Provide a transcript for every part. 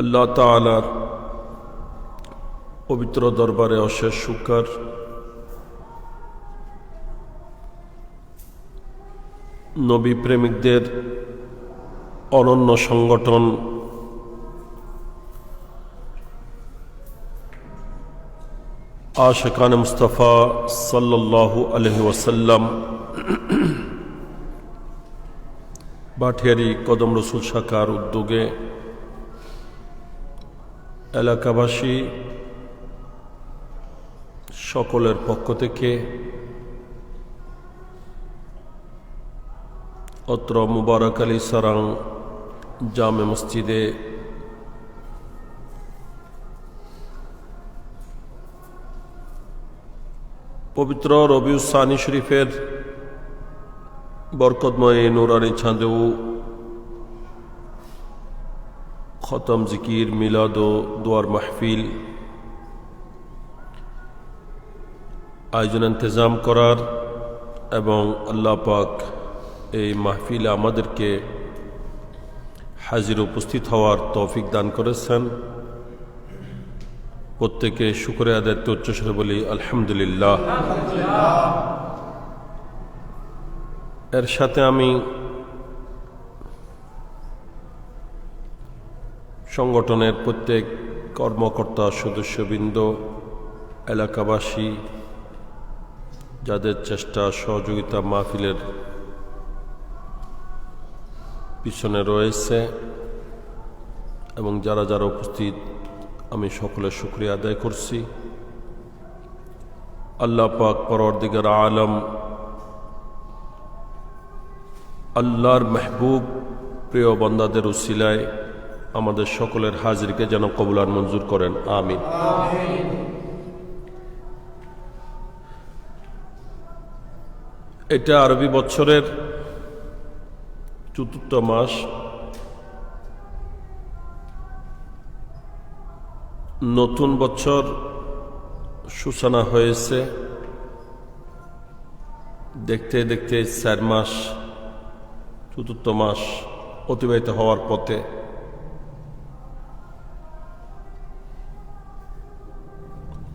আল্লাহ তাআলার পবিত্র দরবারে অশেষ শুকর, নবী প্রেমিকদের অনন্য সংগঠন আশিকানে মুস্তাফা সাল্লাল্লাহু আলাইহি ওয়াসাল্লাম ভাটিয়ারি কদম রসুল শাখার উদ্যোগে এলাকাবাসী সকলের পক্ষ থেকে অত্র মুবারক আলী সারাং জামে মসজিদে পবিত্র রবিউল সানি শরীফের বরকতময় নুরানি ছাঁদেও খতম জিকির, মিলাদ ও দোয়ার মাহফিল আয়োজন ইন্তজাম করার এবং আল্লাহ পাক এই মাহফিলে আমাদেরকে হাজির উপস্থিত হওয়ার তৌফিক দান করেছেন। প্রত্যেকে শুকরিয়া আদায় উচ্চস্বরে বলি আলহামদুলিল্লাহ। এর সাথে আমি সংগঠনের প্রত্যেক কর্মকর্তা, সদস্যবৃন্দ, এলাকাবাসী যাদের চেষ্টা সহযোগিতা মাহফিলের পিছনে রয়েছে এবং যারা যারা উপস্থিত, আমি সকলের শুকরিয়া আদায় করছি। আল্লাহ পাক পরওয়ারদিগার আলম আল্লাহর মেহবুব প্রিয় বান্দাদের উসিলায় আমাদের সকলের হাজিরকে যেন কবুল আর মঞ্জুর করেন, আমিন। এটা আরবি বছরের চতুর্থ মাস, নতুন বছর সূচনা হয়েছে। দেখতে দেখতে 4 মাস, চতুর্থ মাস অতিবাহিত হওয়ার পথে।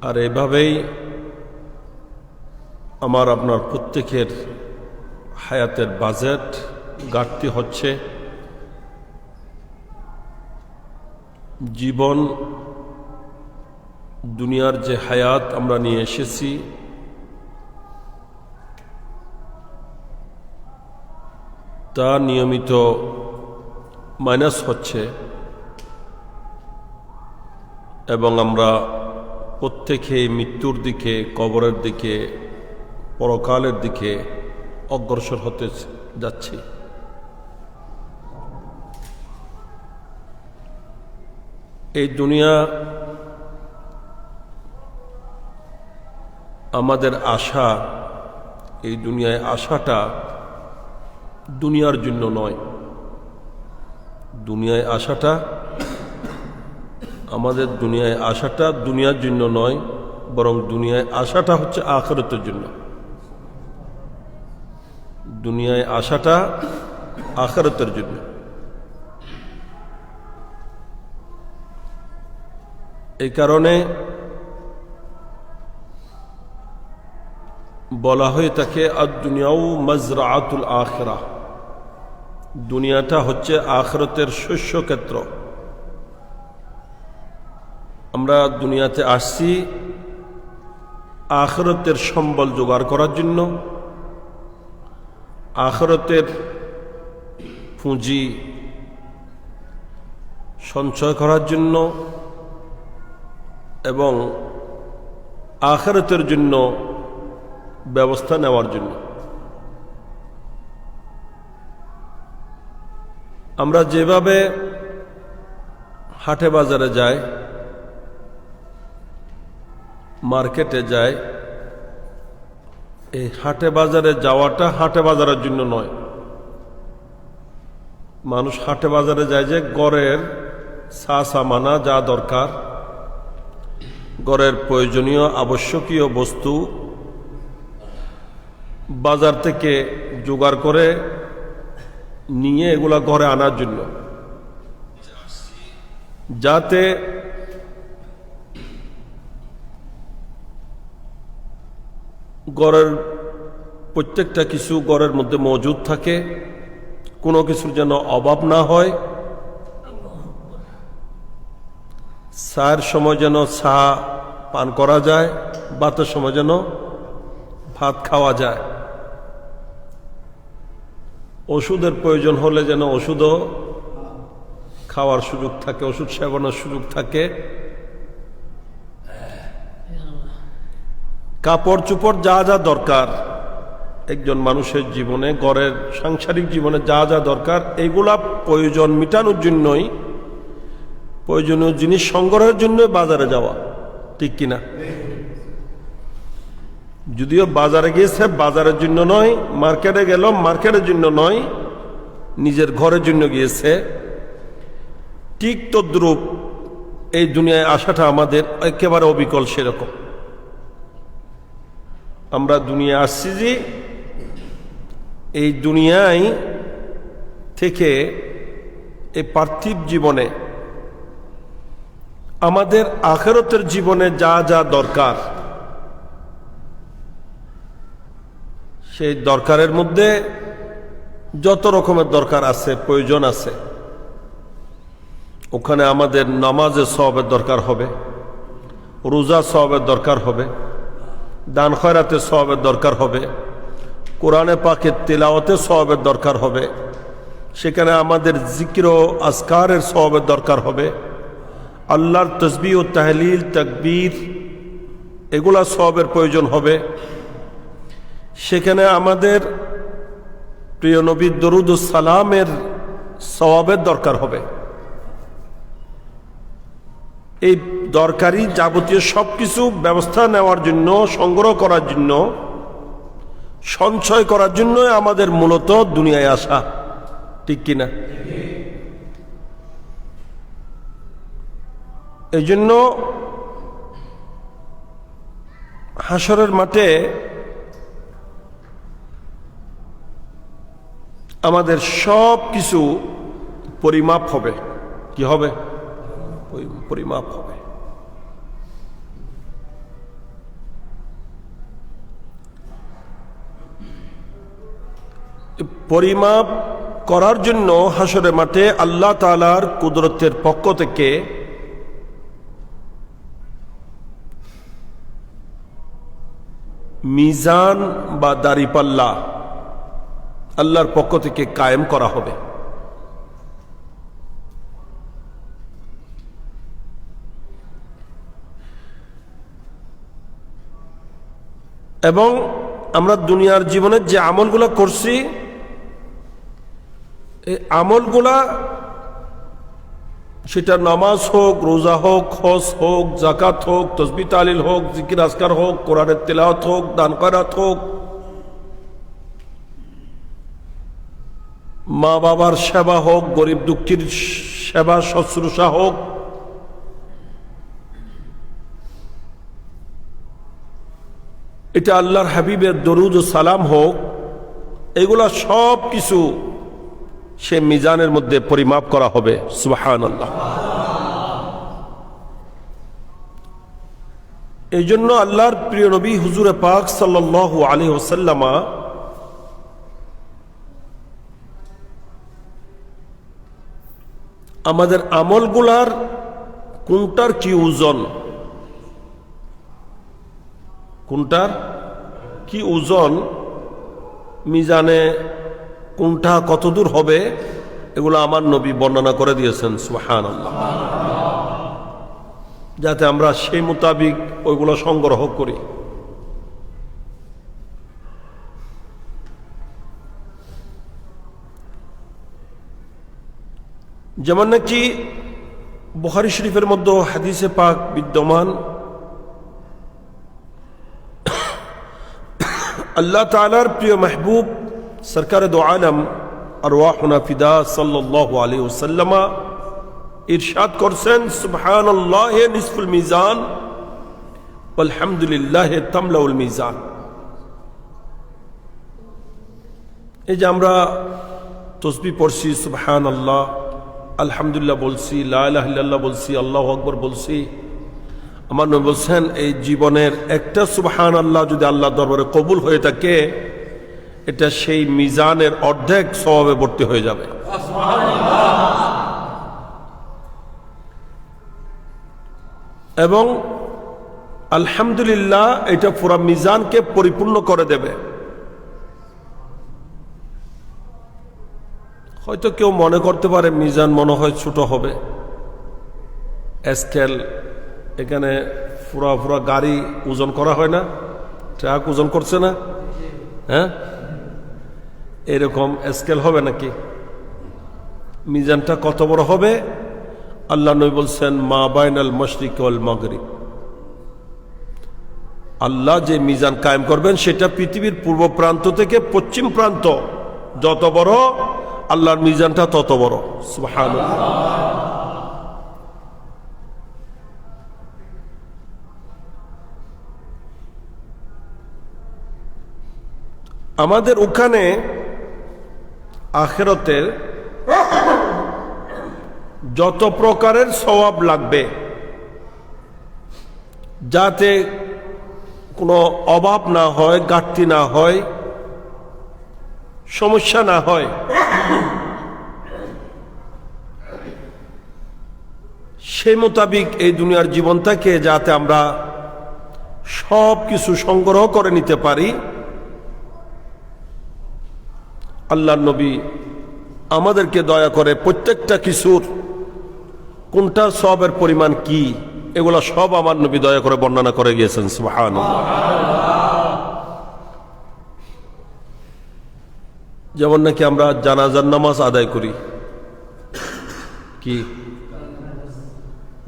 আর এভাবেই আমার আপনার প্রত্যেকের হায়াতের বাজেট ঘাটতি হচ্ছে। জীবন দুনিয়ার যে হায়াত আমরা নিয়ে এসেছি, তা নিয়মিত মাইনাস হচ্ছে এবং আমরা প্রত্যেকেই মৃত্যুর দিকে, কবরের দিকে, পরকালের দিকে অগ্রসর হতে যাচ্ছি। এই দুনিয়া আমাদের আশা, এই দুনিয়ায় আশাটা দুনিয়ার জন্য নয়। দুনিয়ায় আশাটা, আমাদের দুনিয়ায় আশাটা দুনিয়ার জন্য নয়, বরং দুনিয়ায় আশাটা হচ্ছে আখিরাতের জন্য। দুনিয়ায় আশাটা আখিরাতের জন্য। এই কারণে বলা হয়ে থাকে আদ-দুনিয়াউ মাজরাআতুল আখিরাহ, দুনিয়াটা হচ্ছে আখিরাতের শস্যক্ষেত্র। আমরা দুনিয়াতে আসছি আখিরাতের সম্বল জোগাড় করার জন্য, আখিরাতের পুঁজি সঞ্চয় করার জন্য এবং আখিরাতের জন্য ব্যবস্থা নেওয়ার জন্য। আমরা যেভাবে হাটে বাজারে যাই, মার্কেটে যাই, এই হাটে বাজারে যাওয়াটা হাটে বাজারের জন্য নয়। মানুষ হাটে বাজারে যায় যে ঘরের সামানা যা দরকার, ঘরের প্রয়োজনীয় আবশ্যকীয় বস্তু বাজার থেকে জোগাড় করে নিয়ে এগুলা ঘরে আনার জন্য। যাতে ঘরের প্রত্যেকটা কিছু ঘরের মধ্যে মজুদ থাকে, কোনো কিছুর যেন অভাব না হয়। চায়ের সময় যেন চা পান করা যায়, ভাতের সময় যেন ভাত খাওয়া যায়। ওষুধের প্রয়োজন হলে যেন ওষুধও খাওয়ার সুযোগ থাকে, ওষুধ সেবনের সুযোগ থাকে। কাপড় চোপড় যা যা দরকার একজন মানুষের জীবনে, ঘরের সাংসারিক জীবনে যা যা দরকার, এগুলা প্রয়োজন মিটানোর জন্যই, প্রয়োজনীয় জিনিস সংগ্রহের জন্য বাজারে যাওয়া, ঠিক কিনা? যদিও বাজারে গিয়েছে বাজারের জন্য নয়, মার্কেটে গেল মার্কেটের জন্য নয়, নিজের ঘরের জন্য গিয়েছে। ঠিক তদ্রূপ এই দুনিয়ায় আসাটা আমাদের একেবারে অবিকল সেরকম। আমরা দুনিয়া আসছি যে এই দুনিয়ায় থেকে এই পার্থিব জীবনে আমাদের আখিরাতের জীবনে যা যা দরকার, সেই দরকারের মধ্যে যত রকমের দরকার আছে, প্রয়োজন আছে, ওখানে আমাদের নামাজের সওয়াবের দরকার হবে, রোজা সওয়াবের দরকার হবে, দান খয়রাতের সওয়াবের দরকার হবে, কোরআনে পাকের তিলাওয়াতের সওয়াবের দরকার হবে, সেখানে আমাদের জিকির ও আজকারের সওয়াবের দরকার হবে, আল্লাহর তসবিহ ও তাহলিল তাকবীর এগুলা সওয়াবের প্রয়োজন হবে। সেখানে আমাদের প্রিয় নবীর দরুদ ও সালামের সওয়াবের দরকার হবে। এই দরকারি যাবতীয় সবকিছু ব্যবস্থা নেওয়ার জন্য, সংগ্রহ করার জন্য, সঞ্চয় করার জন্য আমাদের মূলত দুনিয়ায় আসা, ঠিক কিনা? এই জন্য হাসরের মাঠে আমাদের সব কিছু পরিমাপ হবে। কি হবে? পরিমাপ হবে। পরিমাপ করার জন্য হাসরের মাঠে আল্লাহ তাআলার কুদরতের পক্ষ থেকে মিজান বা দাঁড়িপাল্লা আল্লাহর পক্ষ থেকে কায়েম করা হবে। এবং আমরা দুনিয়ার জীবনে যে আমলগুলা করছি, এই আমলগুলা সেটা নামাজ হোক, রোজা হোক, হজ হোক, যাকাত হোক, তাসবিহ তাহলিল হোক, জিকির আজকার হোক, কোরআনের তিলাওয়াত হোক, দান খয়রাত হোক, মা বাবার সেবা হোক, গরিব দুঃখীর সেবা শুশ্রূষা হোক, এটা আল্লাহর হাবিবের দরুদ ও সালাম হোক, এগুলা সব কিছু সে মিজানের মধ্যে পরিমাপ করা হবে। সুবহানাল্লাহ। এই জন্য আল্লাহর প্রিয় নবী হুজুরে পাক সাল্লাল্লাহু আলাইহি ওয়াসাল্লাম আমাদের আমলগুলার কোনটার কি ওজন, কোনটার কি ওজন, মিজানে কোনটা কতদূর হবে, এগুলো আমার নবী বর্ণনা করে দিয়েছেন। সুবহানাল্লাহ। যাতে আমরা সেই মোতাবিক ওইগুলো সংগ্রহ করি। যেমন নাকি বুখারী শরীফের মধ্যে হাদিসে পাক বিদ্যমান, আল্লাহ তাআলার প্রিয় মাহবুব সরকার দো আলম আরওয়াহুনা ফিদা সাল্লাল্লাহু আলাইহি ওয়াসাল্লাম ইরশাদ করছেন, সুবহানাল্লাহি নিসফুল মিজান আলহামদুলিল্লাহি তামলাউল মিজান। এই যে আমরা তাসবিহ পড়ছি সুবহানাল্লাহ, আলহামদুলিল্লাহ বলছি, লা ইলাহা ইল্লাল্লাহ বলছি, আল্লাহু আকবার বলছি, আমার নবী বলছেন এই জীবনের একটা সুবহানাল্লাহ যদি আল্লাহর দরবারে কবুল হয়ে থাকে, এটা সেই মিজানের অর্ধেক সওয়াবে ভর্তি হয়ে যাবে। এবং আলহামদুলিল্লাহ এটা পুরা মিজানকে পরিপূর্ণ করে দেবে। হয়তো কেউ মনে করতে পারে মিজান মনে হয় ছোট হবে, স্কেল, এখানে পুরা গাড়ি ওজন করা হয় না, ট্রাক ওজন করছে না, হ্যাঁ, এরকম স্কেল হবে নাকি? মিজানটা কত বড় হবে? আল্লাহ নবী বলছেন মা বাইনাল মাশরিক ওয়াল মাগরিব, আল্লাহ যে মিজান কায়েম করবেন সেটা পৃথিবীর পূর্ব প্রান্ত থেকে পশ্চিম প্রান্ত, যত বড় আল্লাহর মিজানটা তত বড়। সুবহানাল্লাহ। আমাদের ওখানে আখিরাতের যত প্রকারের সওয়াব লাগবে, যাতে কোনো অভাব না হয়, ঘাটতি না হয়, সমস্যা না হয়, সেই মোতাবিক এই দুনিয়ার জীবনটাকে যাতে আমরা সব কিছু সংগ্রহ করে নিতে পারি, আল্লাহর নবী আমাদেরকে দয়া করে প্রত্যেকটা কিছুর কোনটা সওয়াবের পরিমাণ কি, এগুলা সব আমার নবী দয়া করে বর্ণনা করে গিয়েছেন। সুবহানাল্লাহ। যেমন নাকি আমরা জানাজার নামাজ আদায় করি, কি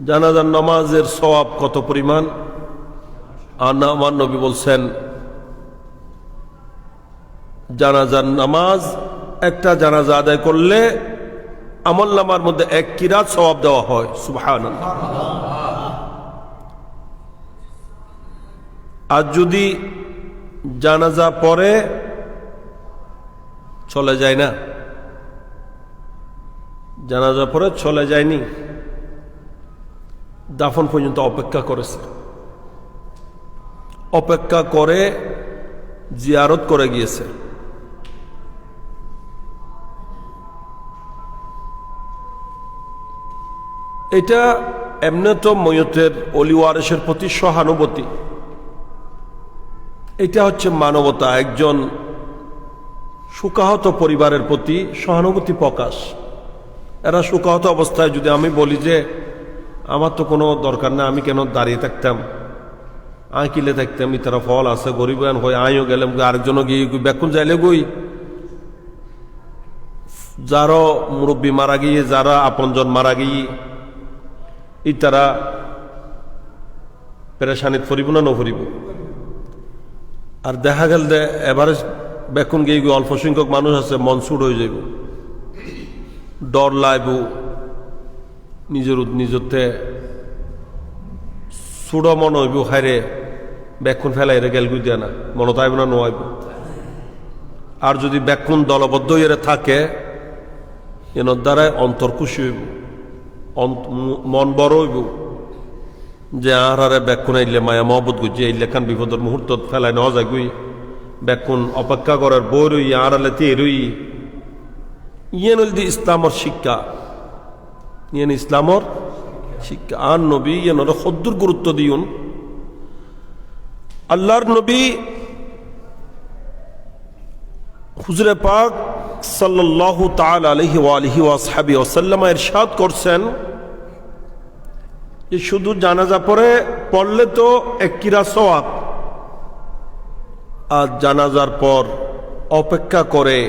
জানাজার নামাজের সওয়াব কত পরিমাণ? আমার নবী বলছেন জানাজার নামাজ, একটা জানাজা আদায় করলে আমলনামার মধ্যে 1 কিরাত সওয়াব দেওয়া হয়। সুবহানাল্লাহ। আর যদি জানাজা পরে চলে যায় না, জানাজা পরে চলে যায়নি, দাফন পর্যন্ত অপেক্ষা করেছে, অপেক্ষা করে জিয়ারত করে গিয়েছে, এটা এমনি তো ময়তের অলি ওয়ারিসের প্রতি সহানুভূতি, এটা হচ্ছে মানবতা, একজন শোকাহত পরিবারের প্রতি সহানুভূতি প্রকাশ। এরা শোকাহত অবস্থায় যদি আমি বলি যে আমার তো কোনো দরকার না, আমি কেন দাঁড়িয়ে থাকতাম, আঁকিলে থাকতাম, ইতারা ফল আছে, গরিব হয়ে আইও গেলাম, আরেকজনও গিয়ে বেকুন যাইলে গই, যারা মুরব্বী মারা গিয়ে, যারা আপনজন মারা গিয়ে, ইতারা পেরেশানিত ফরিব না নফরিব। আর দেখা গেল যে এভারেজ বেকুন গিয়ে অল্প সংখ্যক মানুষ আছে, মন সুর হয়ে যাইব, ডর লাইব, নিজতে সুড় মন হইব, হাইরে বেকুন ফেলাই রে গেল গুই দিয়া না, মনত আইব না নোয়াইব। আর যদি বেকুন দলবদ্ধ হয়ে থাকে, এনার দ্বারাই অন্তর খুশি হইব, মন বড় হইব যে আহারে বেকুন আইলে মায়া মহব্বত গুজি আইলে খান বিপদের মুহূর্ত ফেলাই নেওয়া যায় গুই, বেকুন অপেক্ষা করার বই রই আড়ালে তে রই। ইয়েন হল দি ইসলামর শিক্ষা, ইয়েন ইসলামর শিক্ষা। আর নবী ইয়েন সদ্দুর গুরুত্ব দিউন। আল্লাহর নবী হুজুরে পাক সাল্লাল্লাহু তাআলা আলাইহি ওয়া আলিহি ওয়া আসহাবিহি ওয়াসাল্লাম ইরশাদ করছেন যে শুধু জানাজা পড়লে তো 1 কিরাত সওয়াব, আর জানাজার পর অপেক্ষা করে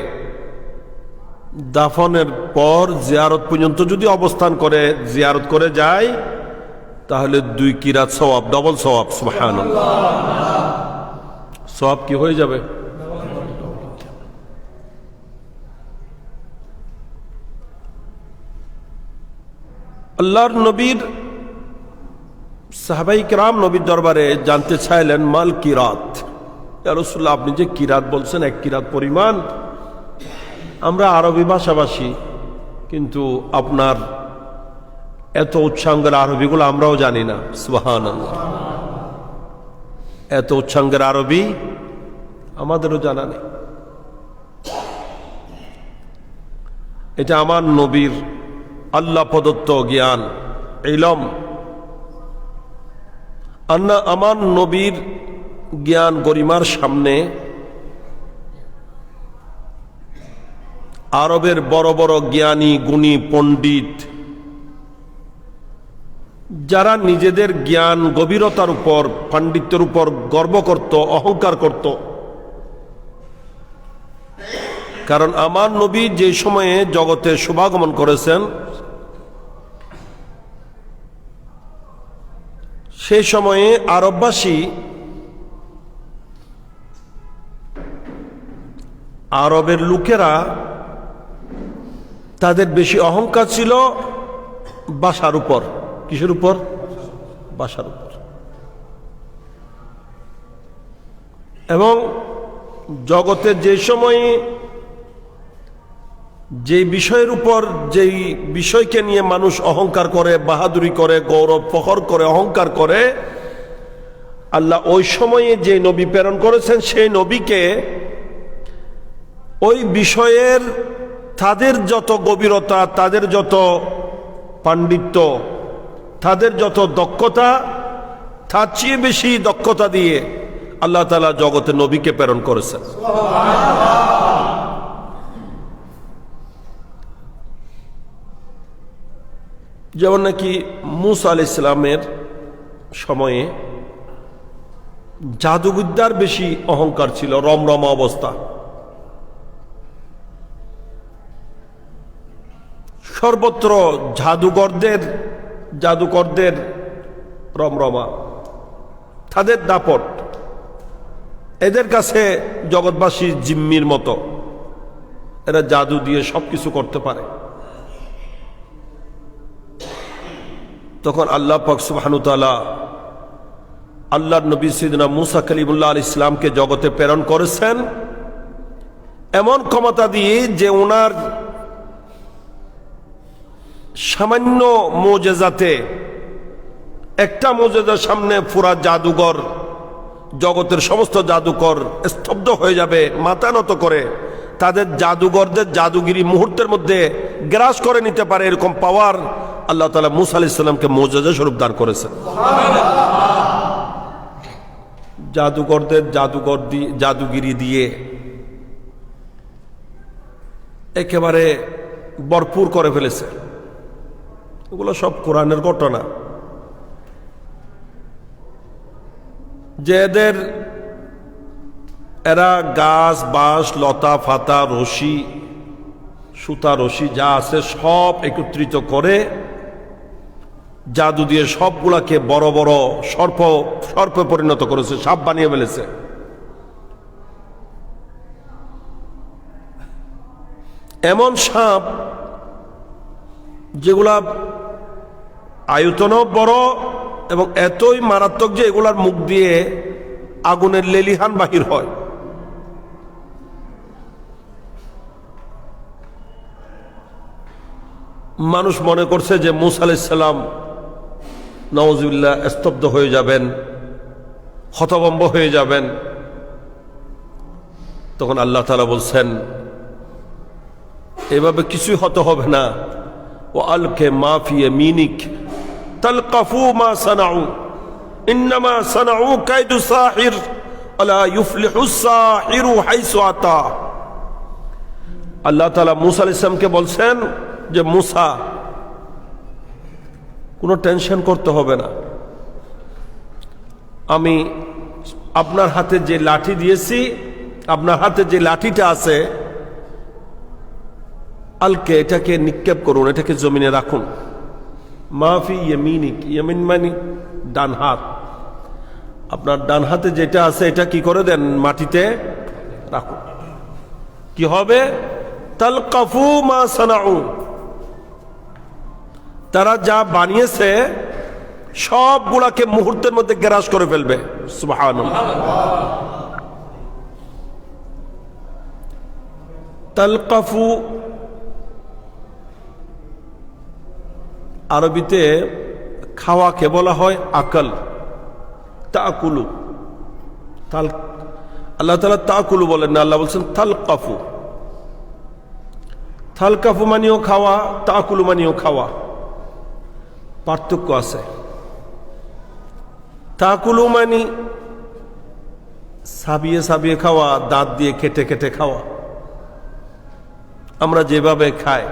দাফনের পর জিয়ারত পর্যন্ত যদি অবস্থান করে, জিয়ারত করে যায়, তাহলে 2 কিরাত সওয়াব, ডবল সওয়াব। সুবহানাল্লাহ। সওয়াব কি হয়ে যাবে? আল্লাহর নবীর সাহাবাই কিরাম নবীর দরবারে জানতে চাইলেন মাল কিরাত, ইয়া রাসূলুল্লাহ আপনি যে কিরাত বলছেন 1 কিরাত পরিমাণ, আমরা আরবি ভাষাভাষী, কিন্তু আপনার এত উচ্চাঙ্গের আরবিগুলো আমরাও জানি না। সুবহানাল্লাহ, এত উচ্চাঙ্গের আরবি আমাদেরও জানা নেই। এটা আমার নবীর আল্লাহ প্রদত্ত জ্ঞান, ইলম। আমার নবীর জ্ঞান গরিমার সামনে আরবের বড় বড় জ্ঞানী গুণী পণ্ডিত যারা নিজেদের জ্ঞান গভীরতার উপর, পাণ্ডিত্যের উপর গর্ব করত, অহংকার করত। কারণ আমার নবী যে সময়ে জগতে শুভাগমন করেছেন সেই সময়ে আরববাসী, আরবের লোকেরা তাদের বেশি অহংকার ছিল ভাষার উপর। কিসের উপর? ভাষার উপর। এবং জগতে যে সময়ে যে বিষয়ের উপর, যেই বিষয়কে নিয়ে মানুষ অহংকার করে, বাহাদুরি করে, গৌরব ফখর করে, অহংকার করে, আল্লাহ ওই সময়ে যে নবী প্রেরণ করেছেন সেই নবীকে ওই বিষয়ের তাদের যত গভীরতা, তাদের যত পাণ্ডিত্য, তাদের যত দক্ষতা, তার চেয়ে বেশি দক্ষতা দিয়ে আল্লাহ তাআলা জগতে নবীকে প্রেরণ করেছেন। যেমন নাকি মূসা আলাইহিস সালামের সময়ে জাদুবিদ্যার বেশি অহংকার ছিল, রমরমা অবস্থা। সর্বত্র জাদুকরদের রমরমা, তাদের দাপট। এদের কাছে জগৎবাসী জিম্মির মতো, এরা জাদু দিয়ে সবকিছু করতে পারে। তখন আল্লাহ পাক সুবহানাহু ওয়া তাআলা আল্লাহর নবী সাইয়েদনা মূসা কালিমুল্লাহ আলাইহিস সালামকে জগতে প্রেরণ করেছেন এমন ক্ষমতা দিয়ে যে ওনার সামান্য মুজিজাতে, একটা মুজিজার সামনে পুরা জাদুঘর, জগতের সমস্ত জাদুকর স্তব্ধ হয়ে যাবে, মাথা নত করে। তাদের জাদুঘরদের জাদুগিরি মুহূর্তের মধ্যে গ্রাস করে নিতে পারে, এরকম পাওয়ার আল্লাহ তাআলা মূসা আলাইহিস সালামকে মুজিজা স্বরূপ দান করেছেন। জাদুকরদের জাদুগিরি দিয়ে একেবারে ভরপুর করে ফেলেছে। এগুলো সব কোরআনের ঘটনা। যে এরা গাছ, বাঁশ, লতা ফাতা, রশি, সুতা, রশি যা আছে সব একত্রিত করে জাদু দিয়ে সবগুলাকে বড় বড় সর্পে পরিণত করেছে, সাপ বানিয়ে ফেলেছে। এমন সাপ যেগুলা আয়তনও বড় এবং এতই মারাত্মক যে এগুলার মুখ দিয়ে আগুনের লেলিহান বাহির হয়। মানুষ মনে করছে যে মূসা আলাইহিস সালাম নাউযুবিল্লাহ স্তব্ধ হয়ে যাবেন, হতভম্ব হয়ে যাবেন। তখন আল্লাহ তাআলা বলছেন, এভাবে কিছুই হতে হবে না। ও আলকে মা ফি ইয়ামিনিক তালকাফু মা সানাউ ইন্নামা সানাউ কাইদু সাহির আলা ইউফলিহু সাহিরু হাইসু আতা। আল্লাহ তাআলা মূসা আলাইহিস সালামকে বলছেন যে মূসা, কোনো টেনশন করতে হবে না। আমি আপনার হাতে যে লাঠি দিয়েছি, আপনার হাতে যে লাঠিটা আছে, আলকে, এটাকে নিক্ষেপ করুন, এটাকে জমিনে রাখুন। মাফি ইয়ামিনিক, ইয়ামিন মানে ডান হাত। আপনার ডান হাতে যেটা আছে এটা কি করে দেন, মাটিতে রাখুন। কি হবে? তালকাফু মা সানাউ, তারা যা বানিয়েছে সবগুলাকে মুহূর্তের মধ্যে গ্রাস করে ফেলবে। সুবহানাল্লাহ। তালকাফু আরবিতে খাওয়াকে বলা হয় আকল, তাকুলু। আল্লাহ তাআলা তাকুলু বলেন না, আল্লাহ বলছেন তালকাফু। তালকাফু মানেও খাওয়া, তাকুলু মানেও খাওয়া, পার্থক্য আছে। তাকুলু মানি সাবিয়ে সাবিয়ে খাওয়া, দাঁত দিয়ে কেটে কেটে খাওয়া, আমরা যেভাবে খাই।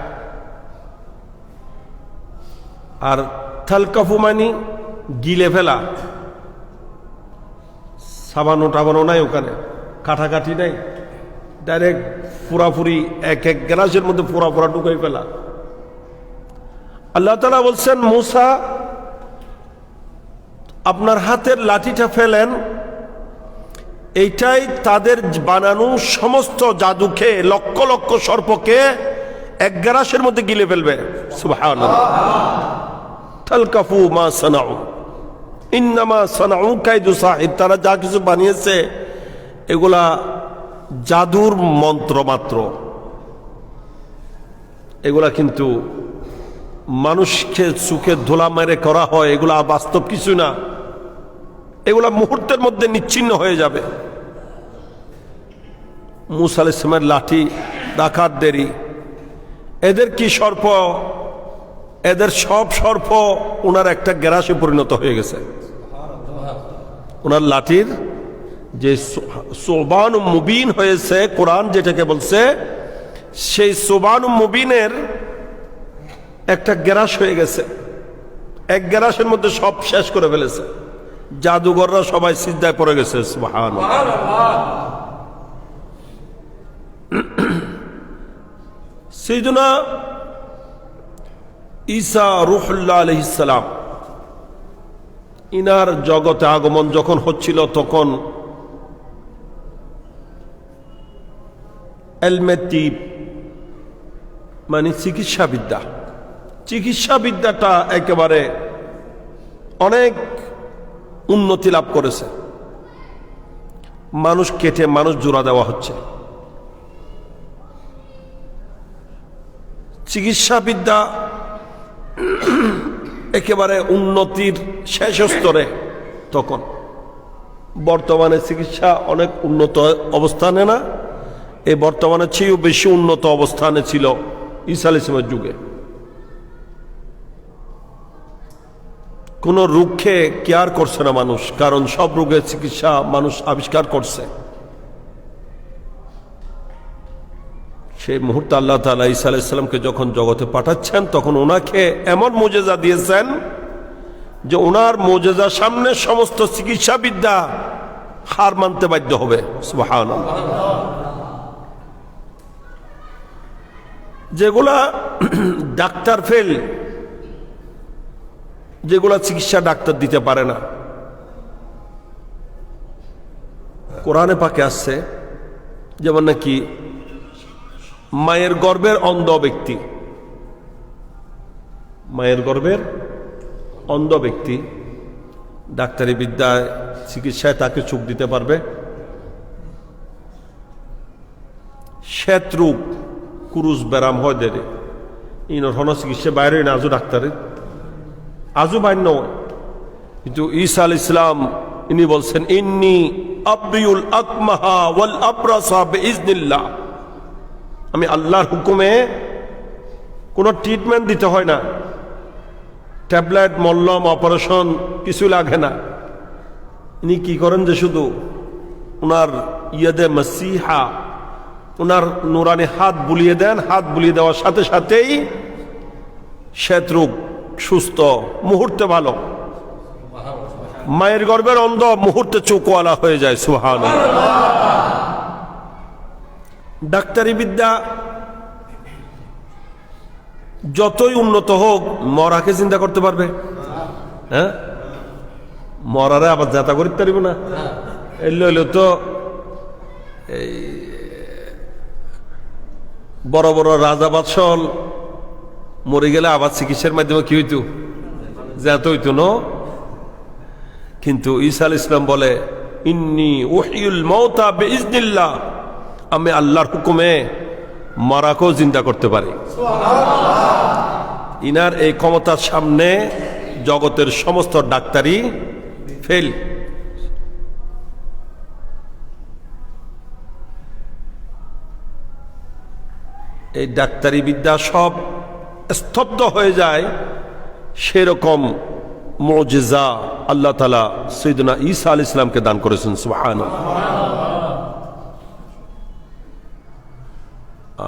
আর থালকাফু মানি গিলে ফেলা, সাবানো টাবানো নাই, ওখানে কাটাকাটি নাই, ডাইরেক্ট পুরাপুরি এক এক গ্লাসের মধ্যে পুরা পুরা ঢুকাই ফেলা। আল্লাহ তাআলা বলছেন, মূসা আপনার হাতের লাঠিটা ফেলেন, এইটাই তাদের বানানো সমস্ত জাদুকে, লক্ষ লক্ষ সর্পকে এক গ্রাসের মধ্যে গিলে ফেলবে। সুবহানাল্লাহ। তালকাফু মা সানাউ ইন্নামা সানাউ কাইদু সাহির। তারা যা কিছু বানিয়েছে এগুলা জাদুর মন্ত্র মাত্র। এগুলা কিন্তু মানুষকে চোখে ধুলা মেরে করা হয়, এগুলা বাস্তব কিছু না। এগুলা মুহূর্তের মধ্যে নিচ্ছিন্ন হয়ে যাবে। মূসা আলাইহিস সালামের লাঠি রাখার দেরি। এদের কি সর্প, এদের সব সর্প ওনার একটা গ্রাসে পরিণত হয়ে গেছে। ওনার লাঠির যে সোবান মুবিন হয়েছে, কোরআন যেটাকে বলছে, সেই সোবান মুবিনের একটা গ্রাস হয়ে গেছে। এক গ্রাসের মধ্যে সব শেষ করে ফেলেছে। জাদুঘররা সবাই সিজদায় পড়ে গেছে। সুবহানাল্লাহ। সাইয়্যিদুনা ঈসা রূহুল্লাহ আলাইহিস সালাম, ইনার জগতে আগমন যখন হচ্ছিল, তখন ইলমে তিব মানে চিকিৎসাবিদ্যা, চিকিৎসাবিদ্যাটা একেবারে অনেক উন্নতি লাভ করেছে। মানুষ কেটে মানুষ জোড়া দেওয়া হচ্ছে। চিকিৎসাবিদ্যা একেবারে উন্নতির শেষ স্তরে তখন। বর্তমানে চিকিৎসা অনেক উন্নত অবস্থানে না, এই বর্তমানে চেয়েও বেশি উন্নত অবস্থানে ছিল ঈসা আলাইহিস সালামের যুগে। কোন রোগকে কেয়ার করছে না মানুষ, কারণ সব রোগের চিকিৎসা মানুষ আবিষ্কার করছে। সেই মুহূর্তে আল্লাহ তাআলা ঈসা আলাইহিস সালামকে যখন জগতে পাঠাচ্ছেন, তখন ওনাকে এমন মুজেজা দিয়েছেন যে ওনার মুজেজার সামনে সমস্ত চিকিৎসাবিদ্যা হার মানতে বাধ্য হবে। সুবহানাল্লাহ। যেগুলা ডাক্তার ফেল, যেগুলা চিকিৎসা ডাক্তার দিতে পারে না, কোরআনে পাকে আসছে। যেমন নাকি মায়ের গর্ভের অন্ধ ব্যক্তি, মায়ের গর্ভের অন্ধ ব্যক্তি ডাক্তারি বিদ্যায় চিকিৎসায় তাকে চোখ দিতে পারবে। শ্বেত রোগ, কুরুস ব্যারাম হয় দেরে, ইনর হন চিকিৎসা বাইরে না, আজও ডাক্তারের আজও বাইর নয়। কিন্তু ঈসা আলাইহিস সালাম ইনি বলছেন, ইন্নী আবরিউল আকমাহা ওয়াল আবরাসা বিইজনিল্লাহ। আমি আল্লাহর হুকুমে কোনো ট্রিটমেন্ট দিতে হয় না, ট্যাবলেট, মলম, অপারেশন কিছু লাগে না। ইনি কি করেন যে শুধু ওনার ইয়াদে মাসিহা, ওনার নুরানি হাত বুলিয়ে দেন, হাত বুলিয়ে দেওয়ার সাথে সাথেই শ্বেত রোগ সুস্থ, মুহূর্তে ভালো। মায়ের গর্ভের অন্ধ মুহূর্তে চোখওয়ালা হয়ে যায়। সুবহানাল্লাহ। ডাক্তারি বিদ্যা যতই উন্নত হোক, মরাকে চিন্তা করতে পারবে? হ্যাঁ, মরারে আবার যাতা করতে পারবে না। এলে তো এই বড় বড় রাজা বাদশাহ মরে গেলে আবার চিকিৎসার মাধ্যমে কি হইতো, যাতে হইতো না। কিন্তু ঈসা আলাইহিস সালাম বলে, ইন্নী উহিউল মাউতা বিইজনিল্লাহ, আমি আল্লাহর হুকুমে মারাকেও জিন্দা করতে পারি। ইনার এই ক্ষমতার সামনে জগতের সমস্ত ডাক্তারি ফেল। এই ডাক্তারি বিদ্যা সব স্তব্ধ হয়ে যায়। সেরকম মুজিজা আল্লাহ তাআলা সাইয়েদনা ঈসা আলাইহিস সালামকে দান করেছেন। সুবহানাল্লাহ।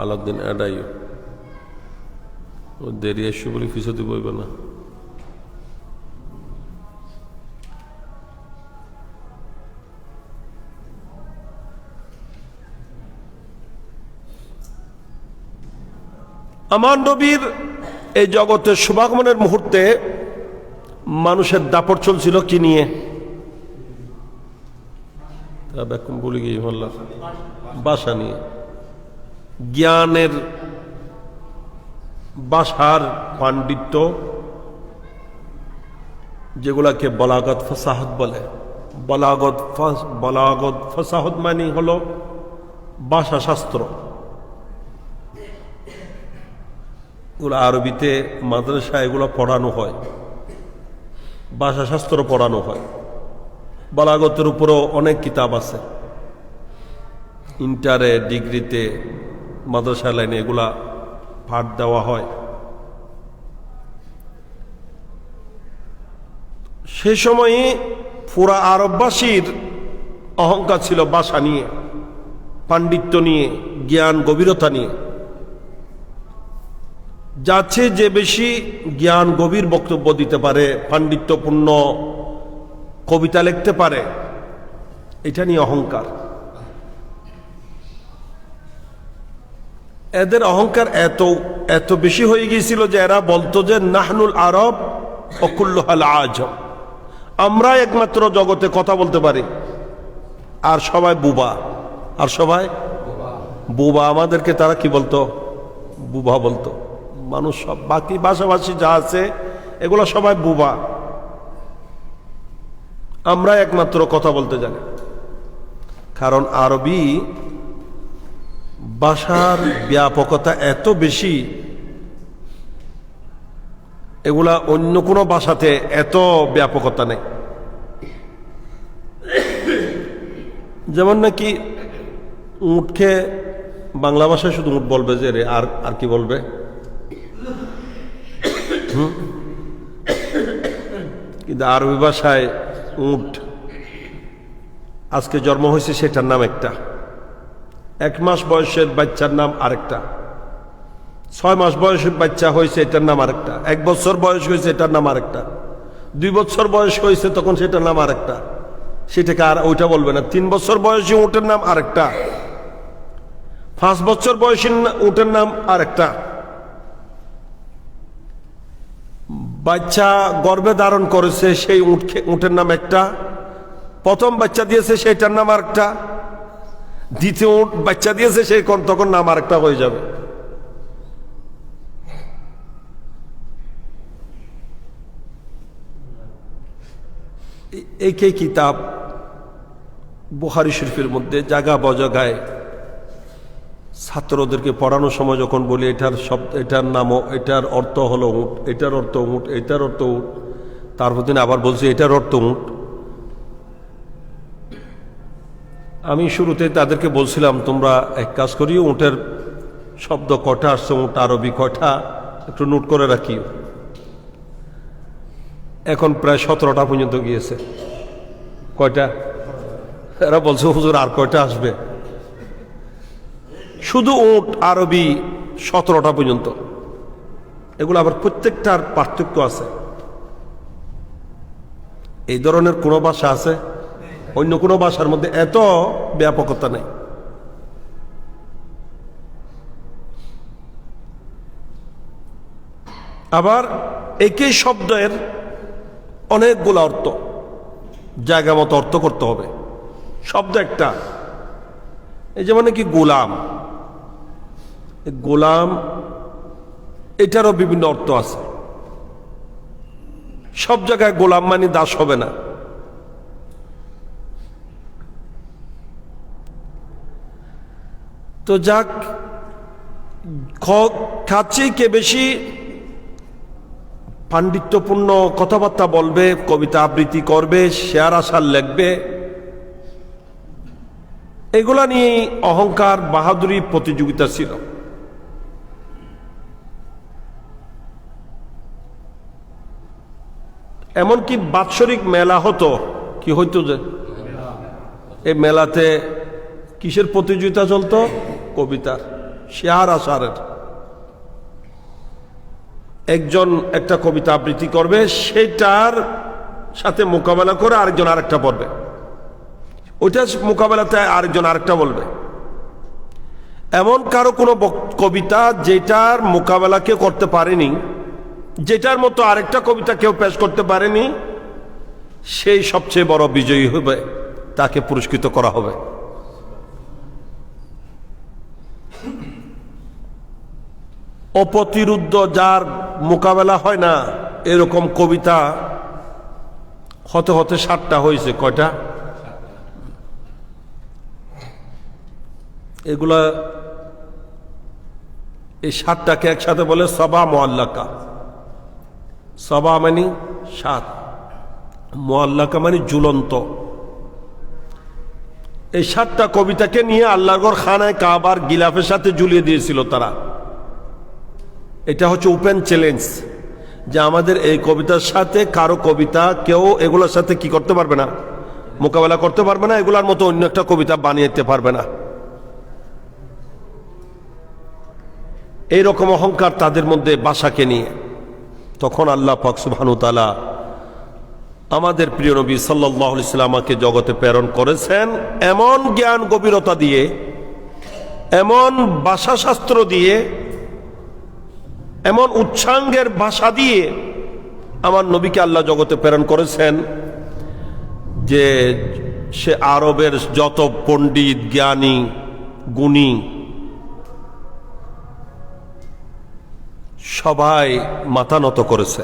আলাউদ্দিন এডাই ও দেরি এসে বলে ফিসে বইবে না। আমার নবীর এই জগতের শুভাগমনের মুহূর্তে মানুষের দাপট চলছিল কি নিয়ে? বলে গিয়ে বাসা নিয়ে, জ্ঞানের বাসার পাণ্ডিত্য, যেগুলাকে বলাগত ফসাহত বলে। বলাগত ফসাহত মানে হলো ভাষা শাস্ত্র। এগুলো আরবিতে মাদ্রাসায় এগুলো পড়ানো হয়, ভাষা শাস্ত্র পড়ানো হয়। বলাগতের উপরও অনেক কিতাব আছে, ইন্টারে ডিগ্রিতে মাদ্রাসা লাইনে এগুলা পাঠ দেওয়া হয়। সে সময়ে পুরা আরববাসীর অহংকার ছিল ভাষা নিয়ে, পাণ্ডিত্য নিয়ে, জ্ঞান গভীরতা নিয়ে। যাচ্ছে যে বেশি জ্ঞান গভীর বক্তব্য দিতে পারে, পাণ্ডিত্যপূর্ণ কবিতা লিখতে পারে, এটা নিয়ে অহংকার। এদের অহংকার এত এত বেশি হয়ে গিয়েছিল যে এরা বলতো যে নাহনুল আরব অকুল্লুহাল আজম, আমরা একমাত্র জগতে কথা বলতে পারি, আর সবাই বুবা। আর সবাই বুবা। আমাদেরকে তারা কি বলতো? বুবা বলতো। মানুষ সব বাকি ভাষাভাষী যা আছে এগুলো সবাই বুবা, আমরা একমাত্র কথা বলতে জানি। কারণ আরবি ভাষার ব্যাপকতা এত বেশি, এগুলা অন্য কোনো ভাষাতে এত ব্যাপকতা নেই। যেমন নাকি উটকে বাংলা ভাষায় শুধু উট বলবে যে রে, আর কি বলবে? কিন্তু আরবি ভাষায় উট আজকে জন্ম হয়েছে সেটার নাম একটা, 1 মাস বয়সের বাচ্চার নাম আরেকটা, 6 মাস বয়সের বাচ্চা হয়েছে এটার নাম আরেকটা, 1 বছর বয়স হয়েছে এটার নাম আরেকটা, 2 বছর বয়স হয়েছে তখন সেটার নাম আরেকটা, সেটাকে আর ওইটা বলবে না। 3 বছর বয়সী উটের নাম আরেকটা, 5 বছর বয়সী উটের নাম আরেকটা। বাচ্চা গর্ভে ধারণ করেছে সেই উটের নাম একটা, প্রথম বাচ্চা দিয়েছে সেটার নাম আরেকটা, দ্বিতীয় উট বাচ্চা দিয়েছে সেই তখন নাম আরেকটা হয়ে যাবে। এই কিতাব বুখারী শরীফের মধ্যে জায়গা বজাগায় ছাত্রদেরকে পড়ানোর সময় যখন বলি এটার নামও, এটার অর্থ হলো উট, এটার অর্থ উট, এটার অর্থ উট, তারপর দিন আবার বলছি এটার অর্থ উট। আমি শুরুতে তাদেরকে বলছিলাম তোমরা এক কাজ করি, উটের শব্দ কটা আসছে, উট আরবি কয়টা একটু নোট করে রাখি। এখন প্রায় 17টা পর্যন্ত গিয়েছে। কয়টা? এরা বলছে হুজুর আর কয়টা আসবে? শুধু উট আরবি 17টা পর্যন্ত। এগুলো আবার প্রত্যেকটার পার্থক্য আছে। এই ধরনের কোনো ভাষা আছে? অন্য কোনো ভাষার মধ্যে এত ব্যাপকতা নেই। আবার একই শব্দের অনেকগুলো অর্থ, জায়গা মতো অর্থ করতে হবে। শব্দ একটা, এই যেমন কি গোলাম, গোলাম এটারও বিভিন্ন অর্থ আছে। সব জায়গায় গোলাম মানে দাস হবে না। তো যাক, খাচ্ছে কে বেশি পাণ্ডিত্যপূর্ণ কথাবার্তা বলবে, কবিতা আবৃত্তি করবে, শেয়ার আশার লিখবে, এগুলা নিয়ে অহংকার বাহাদুরি প্রতিযোগিতা ছিল। এমনকি বাৎসরিক মেলা হতো, কি হইতো যে এই মেলাতে কিসের প্রতিযোগিতা চলতো? কবিতার, শেয়ার আশারের। একজন একটা কবিতা আবৃত্তি করবে, সেটার সাথে মোকাবেলা করে আরেকজন আরেকটা পড়বে, ওইটা মোকাবেলাতে আরেকজন আরেকটা বলবে। এমন কারো কোনো কবিতা যেটার মোকাবেলা কেউ করতে পারেনি, যেটার মতো আরেকটা কবিতা কেউ পেশ করতে পারেনি, সেই সবচেয়ে বড় বিজয়ী হবে, তাকে পুরস্কৃত করা হবে। অপ্রতিরুদ্ধ, যার মোকাবেলা হয় না, এরকম কবিতা হতে হতে 7টা হয়েছে। কয়টা? এগুলা, এই 7টাকে একসাথে বলে সবা মুআল্লাকা। সবা মানে 7, মুআল্লাকা মানে ঝুলন্ত। এই 7টা কবিতাকে নিয়ে আল্লাহর ঘর খানায় কাবার গিলাফের সাথে ঝুলিয়ে দিয়েছিল তারা। এটা হচ্ছে ওপেন চ্যালেঞ্জ, যে আমাদের এই কবিতার সাথে কারো কবিতা কেউ এগুলোর সাথে কি করতে পারবে না, মোকাবেলা করতে পারবে না, এগুলার মতো অন্য একটা কবিতা বানিয়ে দিতে পারবে না। এইরকম অহংকার তাদের মধ্যে বাসাকে নিয়ে তখন আল্লাহ পাক সুবহানাহু ওয়া তাআলা আমাদের প্রিয় নবী সাল্লাল্লাহু আলাইহি ওয়াসাল্লামকে জগতে প্রেরণ করেছেন এমন জ্ঞান গভীরতা দিয়ে, এমন ভাষাশাস্ত্র দিয়ে, এমন উচ্চাঙ্গের ভাষা দিয়ে আমার নবীকে আল্লাহ জগতে প্রেরণ করেছেন যে সে আরবের যত পণ্ডিত, জ্ঞানী, গুণী সবাই মাথা নত করেছে,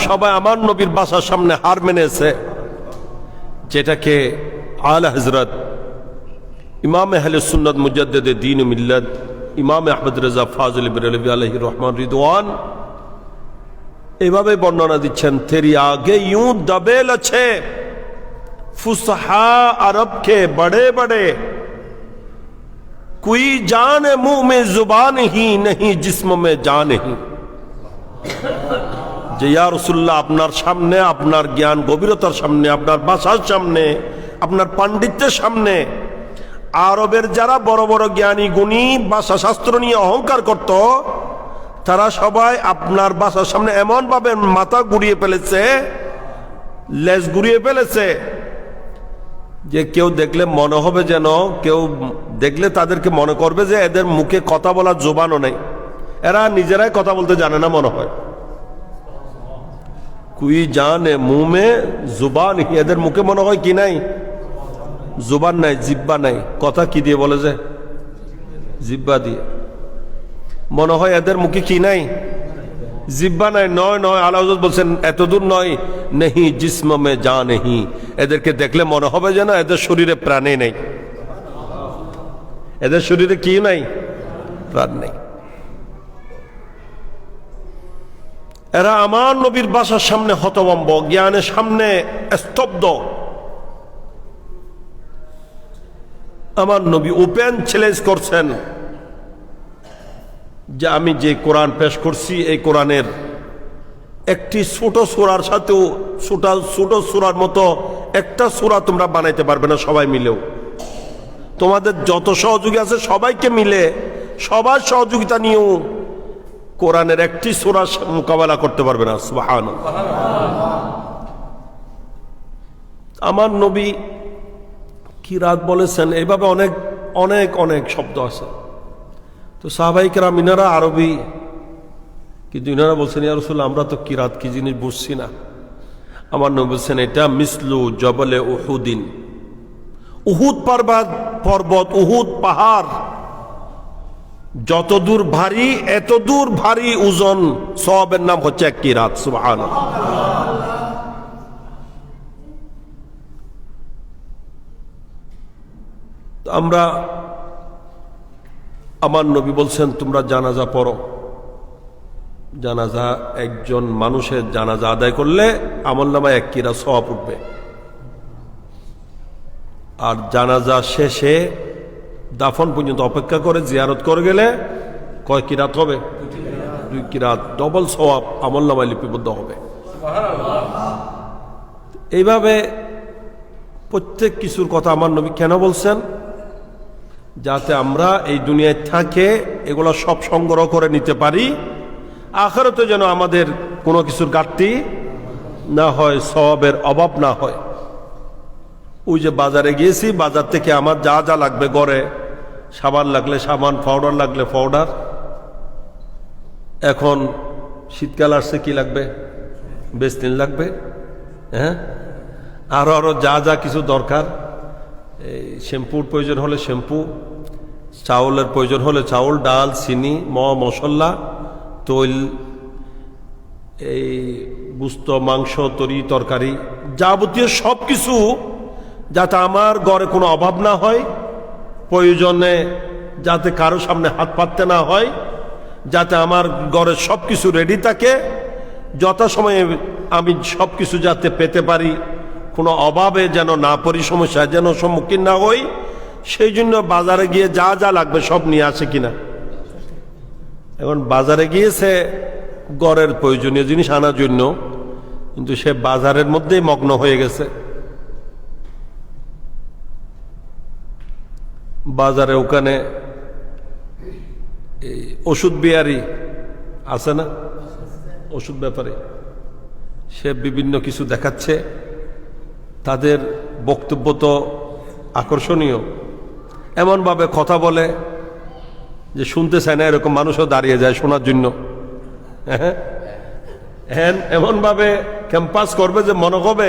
সবাই আমার নবীর ভাষার সামনে হার মেনেছে। যেটাকে আলা হযরত ইমাম আহলে সুন্নাত মুজাদ্দিদে দ্বীন ও মিল্লাত ইমাম আহমদ রেজা ফাজিল বেরেলভী আলাইহির রহমান রিদওয়ান এভাবে বর্ণনা দিচ্ছেন, তেরি আগে यूं दबे लच्छे फुसहा अरब के बड़े बड़े, कोई जान मुंह में जुबान ही नहीं जिस्म में जान ही। যে ইয়া রাসূলুল্লাহ, আপনার সামনে, আপনার জ্ঞান গভীরতার সামনে, আপনার ভাষার সামনে, আপনার পাণ্ডিত্যের সামনে আরবের যারা বড় বড় জ্ঞানী গুণী ভাষা শাস্ত্র নিয়ে অহংকার করত, তারা সবাই আপনার ভাষার সামনে এমন ভাবে মাথা ঘুরিয়ে ফেলেছে, লেজ ঘুরিয়ে ফেলেছে, যে কেউ দেখলে মনে হবে যেন, কেউ দেখলে তাদেরকে মনে করবে যে এদের মুখে কথা বলার জোবানও নেই, এরা নিজেরাই কথা বলতে জানে না মনে হয়। কুই জানে মুহ মে জুবান, এদের মুখে মনে হয় কি নাই, জুবান নাই, জিব্বা নাই। কথা কি দিয়ে বলে যে? জিব্বা দিয়ে। মনে হয় এদের মুখে কি নাই, জিব্বা নাই। নয় নয়, আলা হযরত বলছেন এত দূর নয়, নেহি জিস্ম মে জান নেহি, এদেরকে দেখলে মনে হবে যেন এদের শরীরে প্রাণে নেই, এদের শরীরে কি নাই, প্রাণ নেই। এরা আমার নবীর ভাষার সামনে হতভম্ব, জ্ঞানের সামনে স্তব্ধ। আমার নবী ওপেন চ্যালেঞ্জ করছেন যে আমি যে কোরআন পেশ করছি, এই কোরআনের একটি ছোট সূরার সাথেও, ছোট সূরার মতো একটা সূরা তোমরা বানাইতে পারবে না সবাই মিলেও। তোমাদের যত সহযোগী আছে সবাইকে মিলে, সবার সহযোগিতা নিয়েও কোরআনের একটি সূরা মোকাবেলা করতে পারবে না। সুবহানাল্লাহ। আমার নবী কি রাত বলেছেন, এইভাবে অনেক অনেক অনেক শব্দ আছে। তো সাহাবায়ে কেরাম ইনারা আরবি, কিন্তু ইনারা বলছেন ইয়া রাসূলুল্লাহ আমরা তো কিরাত কি জিনিস বুঝছি না। আমার নবী বলছেন এটা মিসলু জবলে উহুদিন, উহুদ পর্বত, উহুদ পাহাড় যত দূর ভারী, এত দূর ভারী ওজন, সওয়াবের নাম হচ্ছে এক কিরাত। সুবহানাল্লাহ। আমরা, আমার নবী বলছেন তোমরা জানাজা পড়ো, জানাজা একজন মানুষের জানাজা আদায় করলে আমলনামায় 1 কিরাত সওয়াব উঠবে। আর জানাজা শেষে দাফন পর্যন্ত অপেক্ষা করে জিয়ারত করে গেলে কয় কিরাত হবে? 2 কিরাত, ডবল সওয়াব আমলনামায় লিপিবদ্ধ হবে। এইভাবে প্রত্যেক কিছুর কথা আমার নবী কেন বলছেন? যাতে আমরা এই দুনিয়ায় থাকে এগুলো সব সংগ্রহ করে নিতে পারি, আখিরাতে যেন আমাদের কোনো কিছুর ঘাটতি না হয়, সওয়াবের অভাব না হয়। ওই যে বাজারে গিয়েছি, বাজার থেকে আমার যা যা লাগবে ঘরে, সাবান লাগলে সাবান, পাউডার লাগলে পাউডার, এখন শীতকাল আসছে কি লাগবে? ভেসলিন লাগবে, হ্যাঁ, আরো যা যা কিছু দরকার, এই শ্যাম্পুর প্রয়োজন হলে শ্যাম্পু, চাউলের প্রয়োজন হলে চাউল, ডাল, চিনি, মশলা, তৈল, এই গুস্ত, মাংস, তরি তরকারি, যাবতীয় সব কিছু যাতে আমার ঘরে কোনো অভাব না হয়, প্রয়োজনে যাতে কারো সামনে হাত পাততে না হয়, যাতে আমার ঘরে সব কিছু রেডি থাকে, যথাসময়ে আমি সব কিছু যাতে পেতে পারি, কোনো অভাবে যেন না পড়ি, সমস্যা যেন সম্মুখীন না হই, সেই জন্য বাজারে গিয়ে যা যা লাগবে সব নিয়ে আসে কিনা। এখন বাজারে গিয়েছে ঘরের প্রয়োজনীয় জিনিস আনার জন্য, কিন্তু সে বাজারের মধ্যেই মগ্ন হয়ে গেছে। বাজারে ওখানে ওষুধ বিয়ারি আছে না, ওষুধ ব্যাপারে, সে বিভিন্ন কিছু দেখাচ্ছে, তাদের বক্তব্য তো আকর্ষণীয়, এমনভাবে কথা বলে যে শুনতে চায় না এরকম মানুষও দাঁড়িয়ে যায় শোনার জন্য। হ্যাঁ, এমনভাবে ক্যাম্পাস করবে যে মনে হবে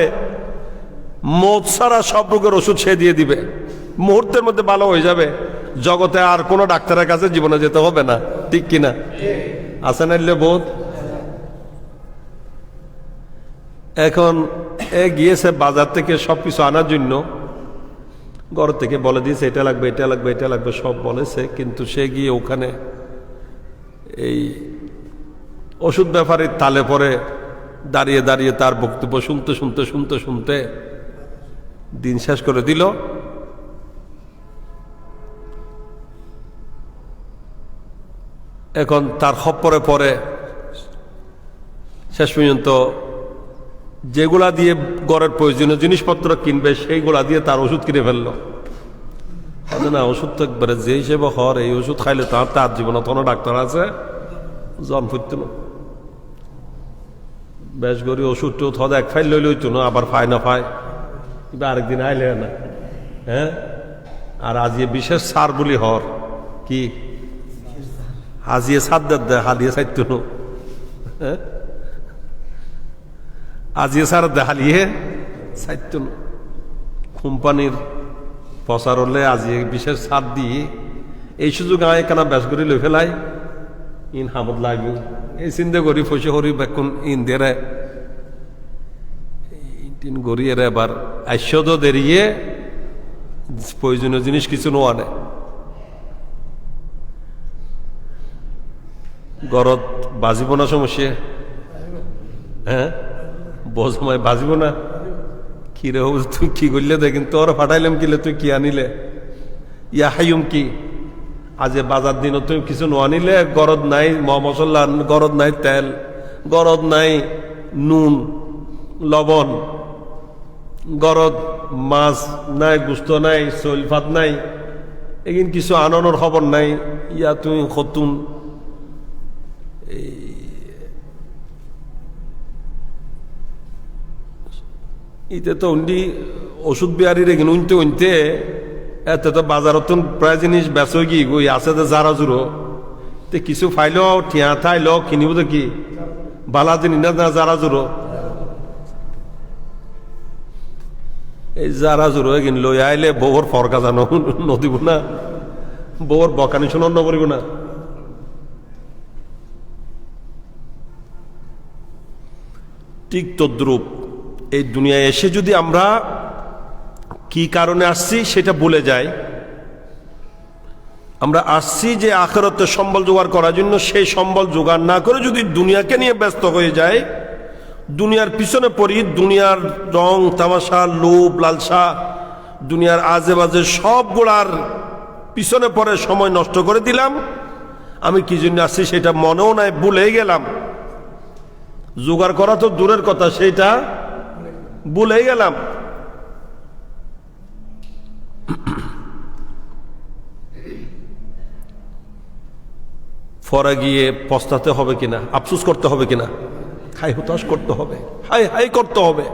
মদ ছাড়া সব রোগের ওষুধ সে দিয়ে দিবে, মুহূর্তের মধ্যে ভালো হয়ে যাবে, জগতে আর কোনো ডাক্তারের কাছে জীবনে যেতে হবে না। ঠিক কিনা? আছে না বোধ? এখন গিয়েছে বাজার থেকে সবকিছু আনার জন্য, ঘর থেকে বলে দিয়েছে এটা লাগবে, এটা লাগবে, এটা লাগবে, সব বলেছে, কিন্তু সে গিয়ে ওখানে এই ওষুধ ব্যাপারীর তালে পরে দাঁড়িয়ে দাঁড়িয়ে তার বক্তব্য শুনতে শুনতে শুনতে শুনতে দিন শেষ করে দিল। এখন তার খপ্পরে পরে শেষ পর্যন্ত যেগুলা দিয়ে ঘরের প্রয়োজনীয় জিনিসপত্র কিনবে সেইগুলা দিয়ে তার ওষুধ কিনে ফেললো। না, ওষুধ তো একবারে যে হিসেবে হর, এই ওষুধ খাইলে তার জীবনে কোনো ডাক্তার আছে জন ফুটত না, বেশ করি ওষুধ টুধ হদ এক ফাইল লইলে হইতো না, আবার ফাই না ফাই আরেকদিন আইলে না। হ্যাঁ, আর আজিয়ে বিশেষ সার বলি হর কি হাজিয়ে সার দে হালিয়ে চাইতো না, হ্যাঁ, আজিয়ে সার দেখালিয়ে চাইতো না, কোম্পানির প্রচার হলে আজিয়ে বিশেষ সার দিয়ে এই সুযোগ আয় কেনা বেশ করে লই ফেলাই ইন হামদ লাগবে, এই চিন্তা করি ফসে করি বেকুন ইন দেরে ইন গড়ি এর এবার আইসদ দেরিয়ে প্রয়োজনীয় জিনিস কিছু নোয়া নেয়। গরত বাজিব না সমস্যা, হ্যাঁ, বহু সময় বাজিব না, কি রে তুই কি করলে দেখেন তোর ফাটাইলাম কিলে তুই কি আনিলে, ইয়া হাইম কি আজ বাজার দিন তুই কিছু আনিলে, গরদ নাই মশলা, গরদ নাই তেল, গরদ নাই নুন লবণ, গরদ মাছ নাই, গুস্ত নাই, চৈলফাত নাই, এগিন কিছু আননের খবর নাই, ইয়া তুই খতুন ইতে তো উন্ডি ওষুধ বিহারির এগিন উনতে উনতে এতে তো বাজারত প্রায় জিনিস বেচ গি গই আছে তো যারা জুড়ো তে কিছু ফাইল ঠিয়া থাইল কিনিব তো কি বালা জিনিস না যারা জুড়ো, এই যারা জুড়ো এগিন লই আইলে বউর ফরকা জানো নদিব না, বউর বকানি শুনো নকরিব না। ঠিক তদ্রূপ এই দুনিয়ায় এসে যদি আমরা কি কারণে আসছি সেটা ভুলে যাই, আমরা আসছি যে আখিরাতে সম্বল জোগাড় করার জন্য, সেই সম্বল জোগাড় না করে যদি দুনিয়াকে নিয়ে ব্যস্ত হয়ে যায়, দুনিয়ার পিছনে পড়ি, দুনিয়ার রং তামাশা, লোভ লালসা, দুনিয়ার আজে বাজে সবগুলার পিছনে পড়ে সময় নষ্ট করে দিলাম। আমি কি জন্য আসছি সেটা মনেও নাই, ভুলে গেলাম। জোগাড় করা তো দূরের কথা, সেটা ভুলে গেলাম। পরে গিয়ে পস্তাতে হবে কিনা, আফসোস করতে হবে কিনা, হাই হতাশ করতে হবে, হাই হাই করতে হবে।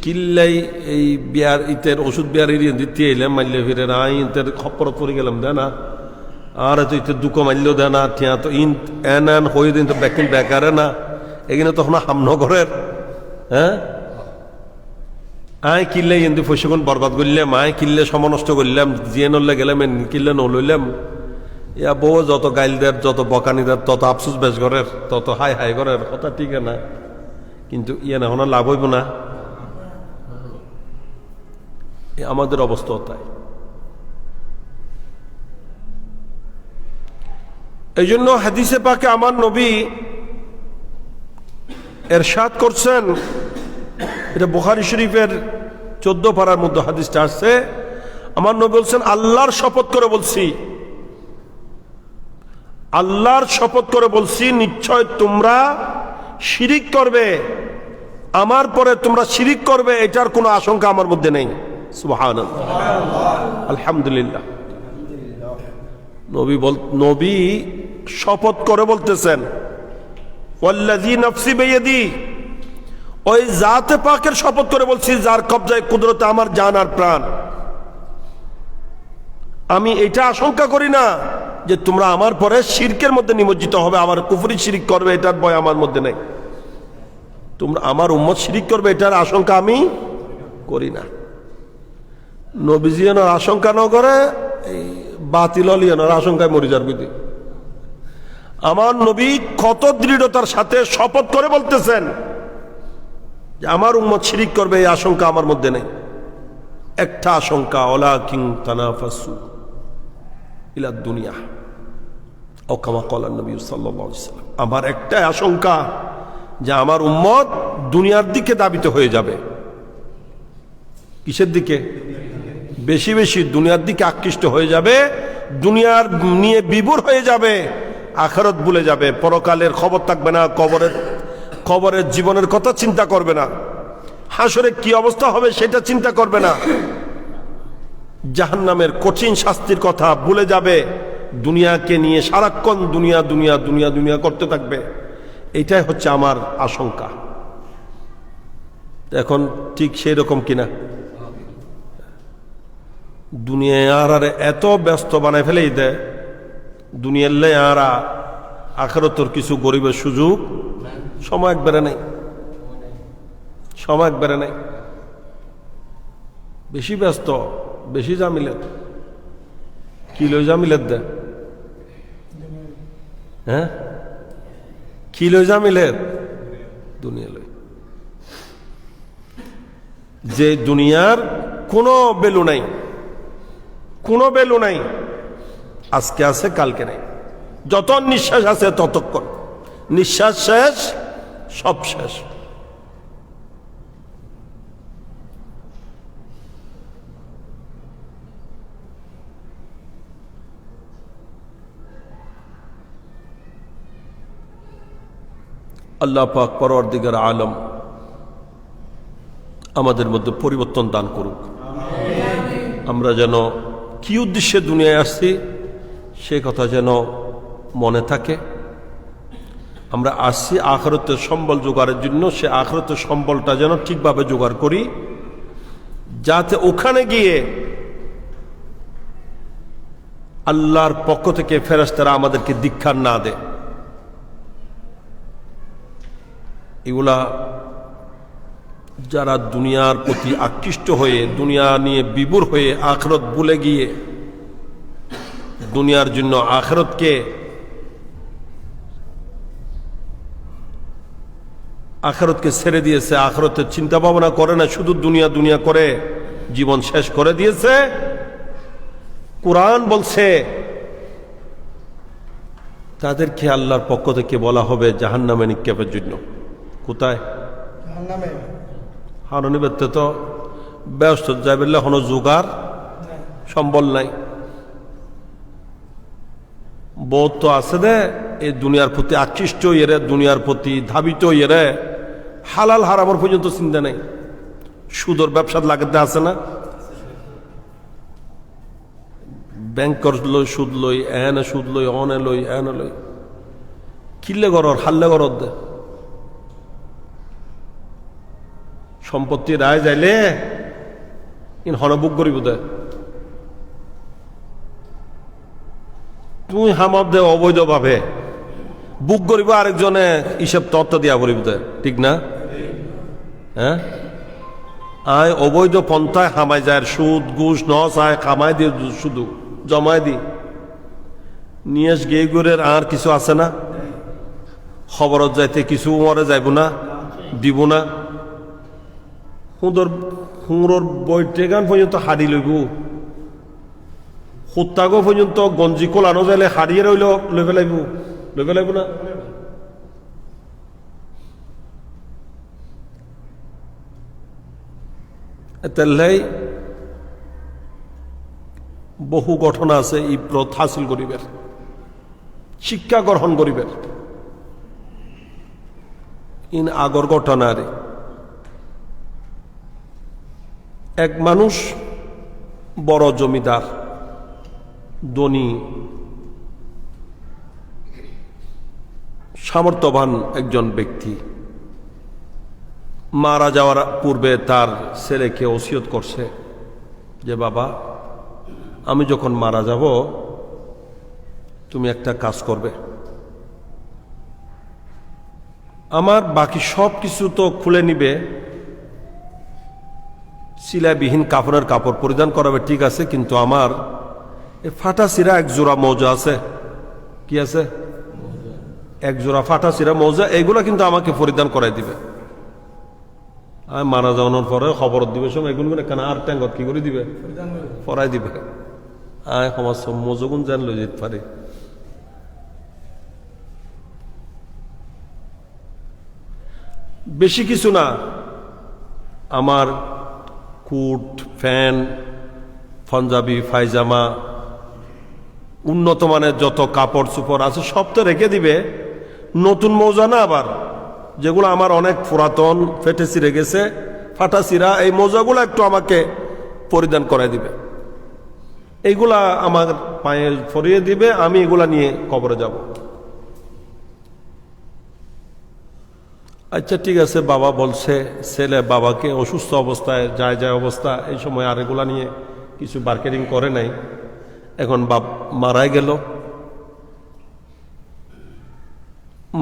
কিল্লাই এই বিয়ার ইতের ওষুধ বিয়ার দিতে এলাম, মারলে ফিরে না ইতের খপ্পর পড়ে গেলাম, দেয় না আর তো ইতে দুঃখ মারলেও দেয় না, ঠিয়া তো ইন এন এন হয়ে দিন তো ব্যাকিং বেকারে না, এখানে তখন হামনগরের হ্যাঁ আয় কিনলে কিন্তু পয়সাগুন বরবাদ করলাম, আয় কিনলে সময় নষ্ট করলাম, জিয়ে নলে গেলাম, কিনলে নলইলাম। ইয়া বউ যত গাইলদের, যত বকানিদের, তত আফসুস বেশ ঘরের, তত হাই হাই ঘরের কথা, ঠিক না? কিন্তু ইয়ে না হনা লাভ হইব না। আমাদের অবস্থা তাই। এই জন্য হাদিসে পাকে আমার নবী এরশাদ করছেন, এটা বুখারী শরীফের 14 পারার মধ্যে হাদিসটা আসছে। আমার নবী বলছেন, আল্লাহর শপথ করে বলছি, আল্লাহর শপথ করে বলছি, নিশ্চয় তোমরা শিরিক করবে, আমার পরে তোমরা শিরিক করবে, এটার কোনো আশঙ্কা আমার মধ্যে নেই। সুবহানাল্লাহ, আলহামদুলিল্লাহ। নবী শপথ করে বলতেছেন, ওয়াল্লাযী নাফসি বিয়াদি, ওই জাতে পাকের শপথ করে বলছি যার কবজায় কুদরতে আমার জান আর প্রাণ। আমি এটা আশঙ্কা করি না যে তোমরা আমার পরে শিরকের মধ্যে নিমজ্জিত হবে, আমার কুফরি শিরিক করবে, এটার ভয় আমার মধ্যে নেই। তোমরা আমার উম্মত শিরিক করবে, এটার আশঙ্কা আমি করি না। নবীজি এনার আশঙ্কা ন করে এই বাতিল এনার আশঙ্কায় মরে যার বুঝি। আমার নবী কত দৃঢ়তার সাথে শপথ করে বলতেছেন যে আমার উম্মত শিরিক করবে, এই আশঙ্কা আমার মধ্যে নেই। একটা আশঙ্কা, ওয়ালাকিন তানাফাসু ইলা দুনিয়া ও কামা ক্বালা নবী সাল্লাল্লাহু আলাইহি ওয়াসাল্লাম, আমার একটা আশঙ্কা যে আমার উম্মত দুনিয়ার দিকে ধাবিত হয়ে যাবে। কিসের দিকে? বেশি বেশি দুনিয়ার দিকে আকৃষ্ট হয়ে যাবে, দুনিয়ার নিয়ে বিভোর হয়ে যাবে, আখিরাত ভুলে যাবে, পরকালের খবর থাকবে না, কবরের জীবনের কথা চিন্তা করবে না, হাসরে কি অবস্থা হবে সেটা চিন্তা করবে না, জাহান্নামের কঠিন শাস্তির কথা ভুলে যাবে, দুনিয়াকে নিয়ে সারাক্ষণ দুনিয়া দুনিয়া দুনিয়া দুনিয়া করতে থাকবে। এটাই হচ্ছে আমার আশঙ্কা। এখন ঠিক সেই রকম কিনা? দুনিয়ার আর এত ব্যস্ত বানায় ফেলেই দেয়, দুনিয়ার লাই আর আখিরাতের কিছু গরিবের সুযোগ সময় একবারে নেই, সময় একবারে নেই। বেশি ব্যস্ত, বেশি জামিলের। কি লই জামিলের দে? হ্যাঁ, কি লই জামিলের? দুনিয়া লই, যে দুনিয়ার কোনো ভ্যালু নাই, কোনো ভ্যালু নাই, আজকে আছে কালকে নাই। যত নিঃশ্বাস আছে ততক্ষণ, নিঃশ্বাস শেষ সব শেষ। আল্লাহ পাক পরওয়ারদিগার আলম আমাদের মধ্যে পরিবর্তন দান করুক। আমরা যেন কি উদ্দেশ্যে দুনিয়ায় আসছি সে কথা যেন মনে থাকে। আমরা আসছি আখিরাতের সম্বল জোগাড়ের জন্য, সে আখিরাতের সম্বলটা যেন ঠিকভাবে জোগাড় করি, যাতে ওখানে গিয়ে আল্লাহর পক্ষ থেকে ফেরেশতারা আমাদেরকে দীক্ষা না দেয়। এগুলা যারা দুনিয়ার প্রতি আকৃষ্ট হয়ে, দুনিয়া নিয়ে বিভোর হয়ে, আখিরাত ভুলে গিয়ে দুনিয়ার জন্য আখিরাতকে ছেড়ে দিয়েছে, আখিরাতের চিন্তা ভাবনা করে না, শুধু দুনিয়া দুনিয়া করে জীবন শেষ করে দিয়েছে, কোরআন বলছে তাদেরকে আল্লাহর পক্ষ থেকে বলা হবে জাহান্নামে নিক্ষেপের জন্য। কোথায়? জাহান্নামে। হারনি বেতে তো ব্যস্ত যাইবেলে কোনো জোগাড় সম্বল নাই। বহুত তো আছে দে এই দুনিয়ার প্রতি আকৃষ্ট ইয়েরে, দুনিয়ার প্রতি ধাবিত ইয়েরে, হালাল হারামর পর্যন্ত চিন্তা নেই। সুদর ব্যবসা লাগাতে আছে না, ব্যাংকর লই সুদ লই, এনে সুদ লই, অনে লই, এনে লই, কিল্লে গরর হাল্লে গরর দে। সম্পত্তি রায় যাইলে ইন হনে বুক করিব দে, তুই হামদ দে অবৈধ ভাবে বুক করিব, আরেকজনে হিসেব তত্ত্ব দিয়া করিব দে, ঠিক না? হ্যাঁ, আয় অবৈধ পন্থায় হামাই যায়, সুদ ঘুষ নস আয় খামাই দিয়ে শুধু জমাই দি নিয়ে গে গুড়ের আর কিছু আছে না? খবরত যাইতে কিছু মরে যাইব না, দিব না। হুঁড়োর বৈঠেগান পর্যন্ত হাড়ি লইব, সত্যাগো পর্যন্ত গঞ্জি কোলানো যাইলে হাড়িয়ে রইল লই ফেলাইব না? তেলেই বহু ঘটনা আছে ইব্রত হাসিল করিবের, শিক্ষা গ্রহণ করিবের। ইন আগর ঘটনা রে এক মানুষ বড় জমিদার, ধনী, সামর্থ্যবান একজন ব্যক্তি মারা যাওয়ার পূর্বে তার ছেলেকে ওসিয়ত করছে যে বাবা, আমি যখন মারা যাব তুমি একটা কাজ করবে, আমার বাকি সব কিছু তো খুলে নিবে, সিলাইবিহীন কাপড়ের কাপড় পরিধান করাবে, ঠিক আছে, কিন্তু আমার ফাটা সিরা এক জোড়া মৌজা আছে। কি আছে? এক জোড়া ফাটা সিরা মৌজা, এইগুলা কিন্তু আমাকে পরিধান করাই দিবে। আমি মারা যাওয়ানোর পরে খবর দিবে সময় এগুলো কেন আর ট্যাঙ্গত কি করে দিবে, পরাই দিবে। আয় সমাজ মজগুন যেন লই যেতে পারে। বেশি কিছু না, আমার কোট, ফ্যান, পাঞ্জাবি, পায়জামা, উন্নত মানের যত কাপড় চোপড় আছে সব তো রেখে দিবে। নতুন মৌজা না, আবার যেগুলো আমার অনেক পুরাতন, ফেটে ছিঁড়ে গেছে, ফাটা ছিঁড়া, এই মৌজাগুলো একটু আমাকে পরিধান করাই দিবে। এইগুলা আমার পায়ে ফরিয়ে দিবে, আমি এগুলা নিয়ে কবরে যাব। আচ্ছা ঠিক আছে, বাবা বলছে, ছেলে বাবাকে অসুস্থ অবস্থায় যায় অবস্থা, এই সময় আর এগুলা নিয়ে কিছু মার্কেটিং করে নাই। এখন বাপ মারাই গেল,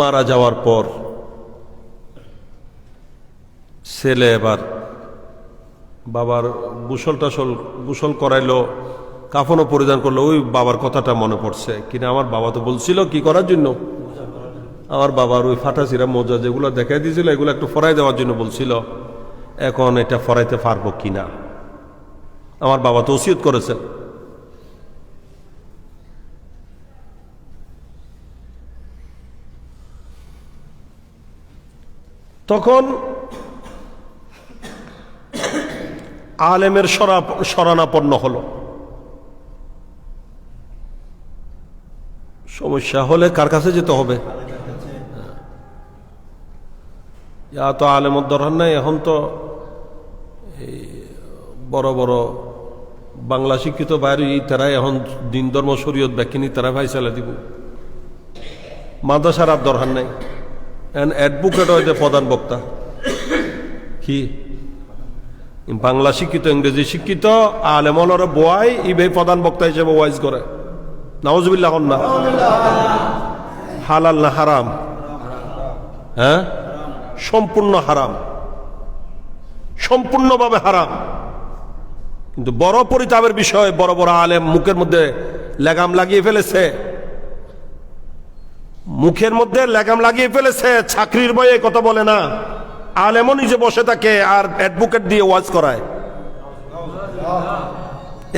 মারা যাওয়ার পর ছেলে এবার বাবার গোসল করাইলো, কাফনও পরিধান করলো। ওই বাবার কথাটা মনে পড়ছে, কিনা আমার বাবা তো বলছিল কি করার জন্য, আমার বাবার ওই ফাটা চিরা মোজা যেগুলো দেখাই দিয়েছিল এগুলো একটু ফরাই দেওয়ার জন্য বলছিল। এখন এটা ফরাইতে পারবো কিনা, আমার বাবা তো ওসিয়ত করেছেন। তখন আলেমের শরণাপন্ন হলো। সমস্যা হলে কার কাছে যেতে হবে? তো আলেমর দরকার নাই। এখন তো বড় বড় বাংলা শিক্ষিত বাইরে তারাই এখন দিন ধর্ম শরীয়ত ব্যাখ্যানি তারা ভাই চালা দিব। মাদ্রাসার আর দরকার নাই। অ্যাডভোকেট হয়েছে প্রধান বক্তা, কি বাংলা শিক্ষিত, ইংরেজি শিক্ষিত আলেমর বোয়াই ইবে প্রধান বক্তা হিসেবে ওয়াইজ করে। নাউজুবিল্লাহ না, হালাল না হারাম? হ্যাঁ, সম্পূর্ণ হারাম, সম্পূর্ণভাবে হারাম। কিন্তু বড় পরিতাপের বিষয়, বড় বড় আলেম মুখের মধ্যে লাগাম লাগিয়ে ফেলেছে, মুখের মধ্যে লাগাম লাগিয়ে ফেলেছে, চাকরির বয়ে কথা বলে না। আলেমও নিজে বসে থাকে আর অ্যাডভোকেট দিয়ে ওয়াজ করায়।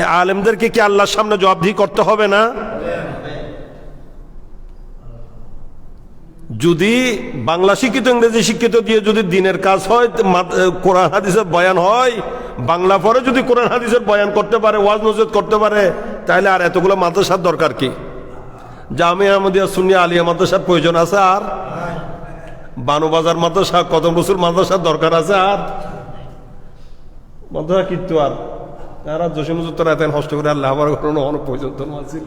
এই আলেমদেরকে কি আল্লাহর সামনে জবাবদিহি করতে হবে না? যদি বাংলা শিক্ষিত ইংরেজি শিক্ষিত দিয়ে যদি দিনের কাজ হয়, কোরআন হাদিসের বয়ান হয়, বাংলা পরে যদি কোরআন হাদিসের বয়ান করতে পারে, ওয়াজ নসিহত করতে পারে, তাহলে আর এতগুলো মাদ্রাসার দরকার কি? জামিয়া আহমদিয়া সুন্নিয়া আলিয়া মাদ্রাসার প্রয়োজন আছে? আর বানুবাজার মাদ্রাসা, কদম রসুল মাদ্রাসার দরকার আছে? আর মাদ্রাসা কিন্তু আর জসিমুজুত্তর এত কষ্ট করে আল্লাহ আমার কোনো অনেক প্রয়োজন তো আছিল।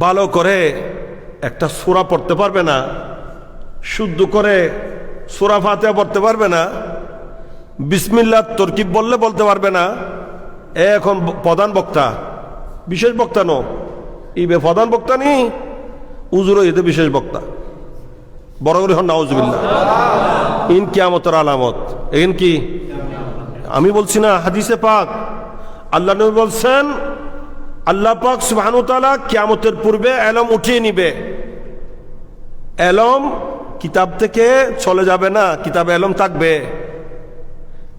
ভালো করে একটা সূরা পড়তে পারবে না, শুদ্ধ করে সূরা ফাতিহা পড়তে পারবে না, বিসমিল্লাহ তরকিব বললে বলতে পারবে না। এখন প্রধান বক্তা, বিশেষ বক্তা নো, ইবে প্রধান বক্তা নি, উজুরো এতে বিশেষ বক্তা, বড় করে হন নাউজুবিল্লাহ। ইন কিয়ামতের আলামত। এন কি আমি বলছি না, হাদিসে পাক আল্লাহ নবী বলছেন, আল্লাহ পাক সুবহানাহু ওয়া তাআলা কিয়ামতের পূর্বে এলম উঠিয়ে নিবে। এলম কিতাব থেকে চলে যাবে না, কিতাবে এলম থাকবে,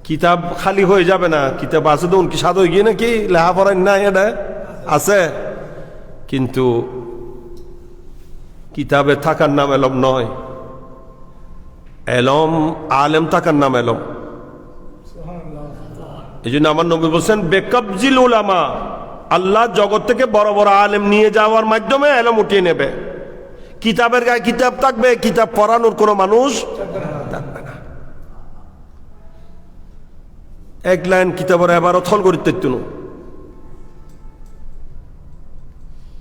কিতাব খালি হয়ে যাবে না। কিতাব আছে তো উনকি সাদ হয়ে গিয়ে নাকি লেখা পড়াই না, এটা আছে, কিন্তু কিতাবে থাকার নাম এলম নয়। এলম আলেম থাকার নাম এলম। এই জন্য আমার নবী বলছেন, বেকবজিল উলামা, আল্লাহ জগৎ থেকে বড় বড় আলেম নিয়ে যাওয়ার মাধ্যমে এলম উঠিয়ে নেবে। কিতাবের গায়ে কিতাব থাকবে, কিতাব পড়ানোর কোনো মানুষ থাকবে না। এক লাইন কিতাবের এবারও থল করিতে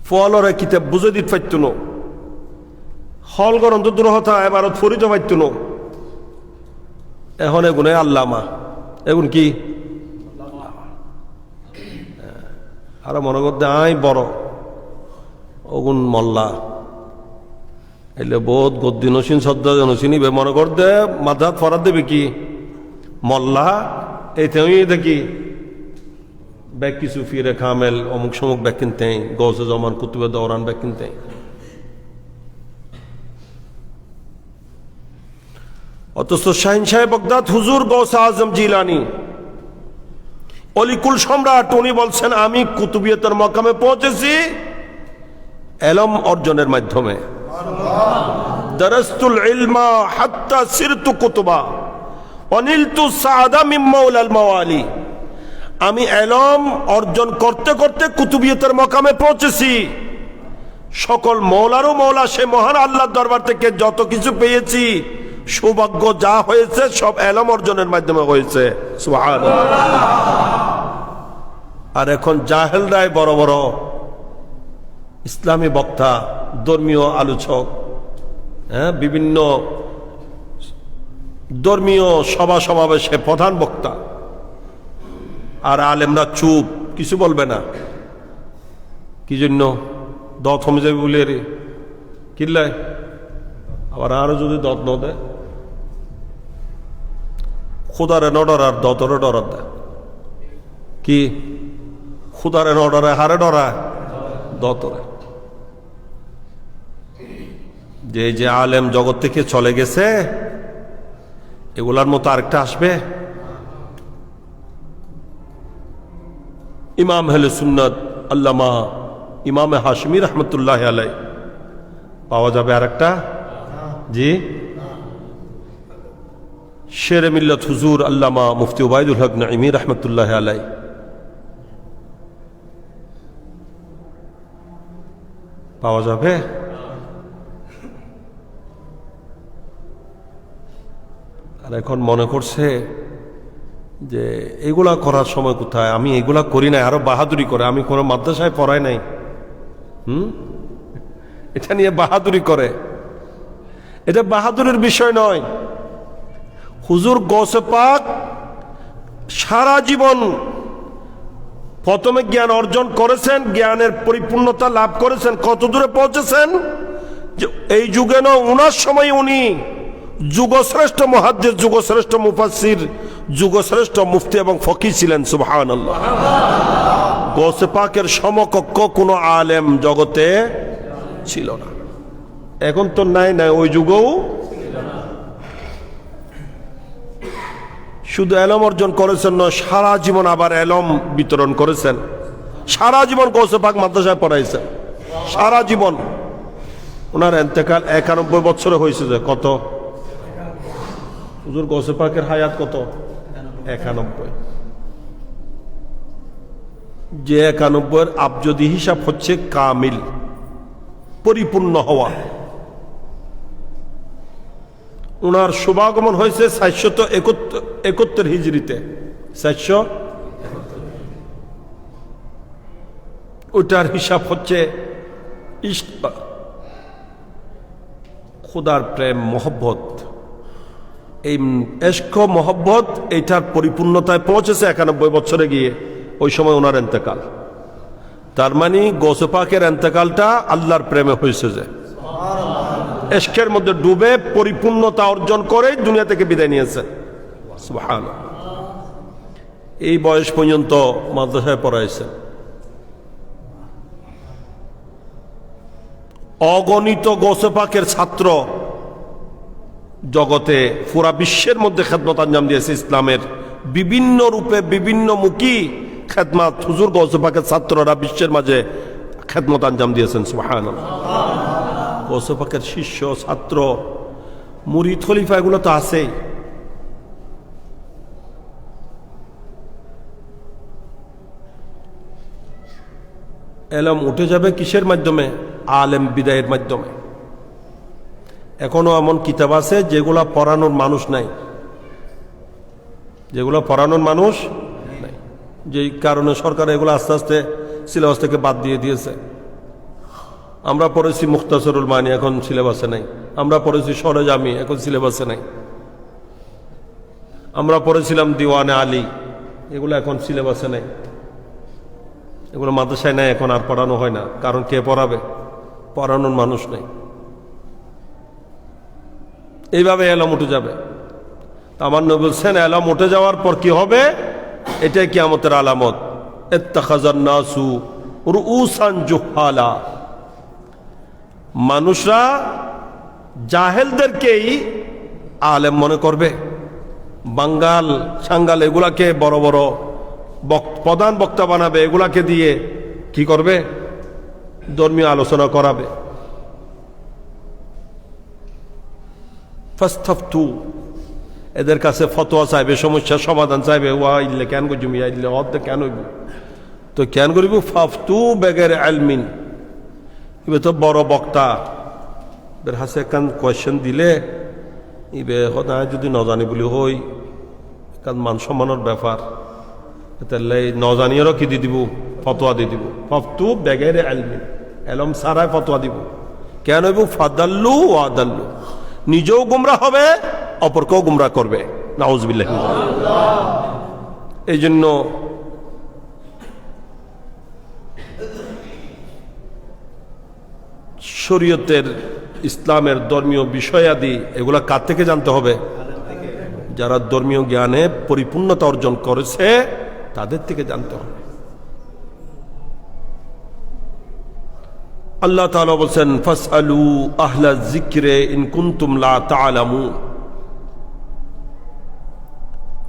ফলরে কিতাব বুঝে দিতে পারত না, হল গ্রন্থ দূর হতা এবারও ফরিতে পারত না। এখন এগুনে আল্লামা, এগুন কি আর মনে করতে আই বড় ওগুন মল্লা এলে বোধ গদ্দি নসীন শ্রদ্ধা জনসিনী মনে করতে মাথাত ফরাত দেবে কি মল্লা এই দেখি ব্যাগ কিছু ফিরে খামেল অমুক সমুক ব্যাগ কিনতে গৌসে জমান কুতুবে দৌরান ব্যাগ কিনতে। অথচ শাহিন সাহেব বগদাদ হুজুর গৌসে আজম জিলানি অলিকুল সম্রাট, উনি বলছেন আমি কুতুবিয়তের মকামে পৌঁছেছি এলম অর্জনের মাধ্যমে। দারাস্তুল ইলমা হাত্তা সিরতু কুতুবা অনিলতু সাআদা মিন মাওলাল মাওয়ালি, আমি এলম অর্জন করতে করতে কুতুবিয়তের মকামে পৌঁছেছি। সকল মৌলারও মৌলা সে মহান আল্লাহর দরবার থেকে যত কিছু পেয়েছি, সৌভাগ্য যা হয়েছে সব এলম অর্জনের মাধ্যমে হয়েছে। সুবহানাল্লাহ। আর এখন জাহেলরাই বড় বড় ইসলামী বক্তা, ধর্মীয় আলোচক, বিভিন্ন ধর্মীয় সভা সমাবেশে প্রধান বক্তা, আর আলেমরা চুপ, কিছু বলবে না। কি জন্য? দত হমে যাবে বলে রে কিল্লায়, আবার আরো যদি দত ন দেয়, খুদারে ন ডরার দতরে ডরার দেয়। কি খুদারে ন ডরায়, হারে ডরায় দতরে। যে আলেম জগৎ থেকে চলে গেছে, এগুলার মতো আরেকটা আসবে। ইমাম আহলে সুন্নাত আল্লামা ইমামে হাশমি রহমতুল্লাহ আলাই পাওয়া যাবে আরেকটা? জি, শেরে মিল্লাত হুজুর আল্লামা মুফতি উবাইদুল হক নাইমি রহমতুল্লাহ আলাই পাওয়া যাবে। আর এখন মনে করছে যে এগুলা করার সময় কোথায়, আমি এগুলা করি নাই, আরো বাহাদুরি করে, আমি কোনো মাদ্রাসায় পড়াই নাই, এটা নিয়ে বাহাদুরি করে। এটা বাহাদুরির বিষয় নয়। হুজুর গৌসে পাক সারা জীবন প্রথমে জ্ঞান অর্জন করেছেন, জ্ঞানের পরিপূর্ণতা লাভ করেছেন, কত দূরে পৌঁছেছেন যে এই যুগে নয়, উনার সময় উনি যুগশ্রেষ্ঠ মুহাদ্দিস, যুগশ্রেষ্ঠ মুফাসসির, যুগশ্রেষ্ঠ মুফতি এবং ফকিহ ছিলেন। সুবহানাল্লাহ। গৌসে পাকের সমকক্ষ কোনো আলেম জগতে ছিল না। এখন তো নাই, ওই যুগেও শুধু এলম অর্জন করেছেন না, সারা জীবন আবার এলম বিতরণ করেছেন। সারা জীবন গৌসে পাক মাদ্রাসায় পড়াইছেন, সারা জীবন। ওনার এন্তেকাল 91 বছরে হয়েছে। যে কত হুজুর গৌসে পাকের হায়াত কত? 91। যে 91 আবজদি হিসাব হচ্ছে কামিল, পরিপূর্ণ হওয়া। ওনার শুভাগমন হয়েছে 471 হিজরিতে। 400 ওটার হিসাব হচ্ছে ইশক, খুদার প্রেম, মহব্বত। এই ইশক মহব্বত এইটার পরিপূর্ণতায় পৌঁছেছে 91 বছরে গিয়ে। ওই সময় ওনার এন্তেকাল। তার মানে গৌসে পাকের এন্তেকালটা আল্লাহর প্রেমে হয়েছে। যে ইশকের মধ্যে ডুবে পরিপূর্ণতা অর্জন করে দুনিয়া থেকে বিদায় নিয়েছে। সুবহানাল্লাহ। এই বয়স পর্যন্ত মাদ্রাসায় পড়াইছে। অগণিত গৌসে পাকের ছাত্র জগতে পুরা বিশ্বের মধ্যে খেদমত আঞ্জাম দিয়েছে। ইসলামের বিভিন্ন রূপে বিভিন্ন মুখী খেদমত হুজুর গৌসে পাকের ছাত্ররা বিশ্বের মাঝে খেদমত আঞ্জাম দিয়েছেন। সুবহানাল্লাহ। গৌসে পাকের শিষ্য, ছাত্র, মুরিদ, খলিফা এগুলো তো আছেই। এলম উঠে যাবে কিসের মাধ্যমে? আলেম বিদায়ের মাধ্যমে। এখনো এমন কিতাব আছে যেগুলা পড়ানোর মানুষ নাই, যেগুলো পড়ানোর মানুষ নাই। যেই কারণে সরকার এগুলো আস্তে আস্তে সিলেবাস থেকে বাদ দিয়ে দিয়েছে। আমরা পড়েছি মুখতাসরুল মানি, এখন সিলেবাসে নাই। আমরা পড়েছি সরেজামি, এখন সিলেবাসে নাই। আমরা পড়েছিলাম দিওয়ানে আলী, এগুলো এখন সিলেবাসে নাই। এগুলো মাদ্রাসায় নাই, এখন আর পড়ানো হয় না। কারণ কে পড়াবে? পড়ানোর মানুষ নেই। এইভাবে এলম উঠে যাবে। আমার নবী বলছেন এলম উঠে যাওয়ার পর কি হবে? এটাই কিয়ামতের আলামত। ইত্তাখাযান নাসু রুউসান জুহালা। মানুষরা জাহেলদেরকেই আলেম মনে করবে। বাঙ্গাল সাঙ্গাল এগুলাকে বড় বড় প্রধান বক্তা বানাবে। এগুলাকে দিয়ে কি করবে? ধর্মীয় আলোচনা করাবে। ফাস্তাফতু, এদের কাছে ফতোয়া চাইবে, সমস্যার সমাধান চাইবে। ওয়া ইল্লে কেন গজুমি ইল্লে অর্ধে কেন হইব? তো কেন করিব? ফাফতু বেগের আলমিন। ইবে তো বড় বক্তা, এদের হাসে একখান কোয়েশ্চেন দিলে ইবে হদায় যদি নজানি বলি হই, কারণ মান সম্মানের ব্যাপার। তাহলে নজানিয়েরও কি দিয়ে দিব? ফতোয়া দিয়ে দিব। ফাফতু বেগের আলমিন, এলম সারায় ফতোয়া দিব। কেন হইব? ফাদাল্লু ও আদাল্লু। নিজেও গুমরা হবে, অপরকেও গুমরা করবে। নাউজুবিল্লাহ। এই জন্য শরীয়তের, ইসলামের ধর্মীয় বিষয়াদি এগুলা কার থেকে জানতে হবে? যারা ধর্মীয় জ্ঞানে পরিপূর্ণতা অর্জন করেছে তাদের থেকে জানতে হবে। আল্লাহ তাআলা বলেন ফাসআলু আহলা যিকরে ইন কুনতুম লা তা'লামুন।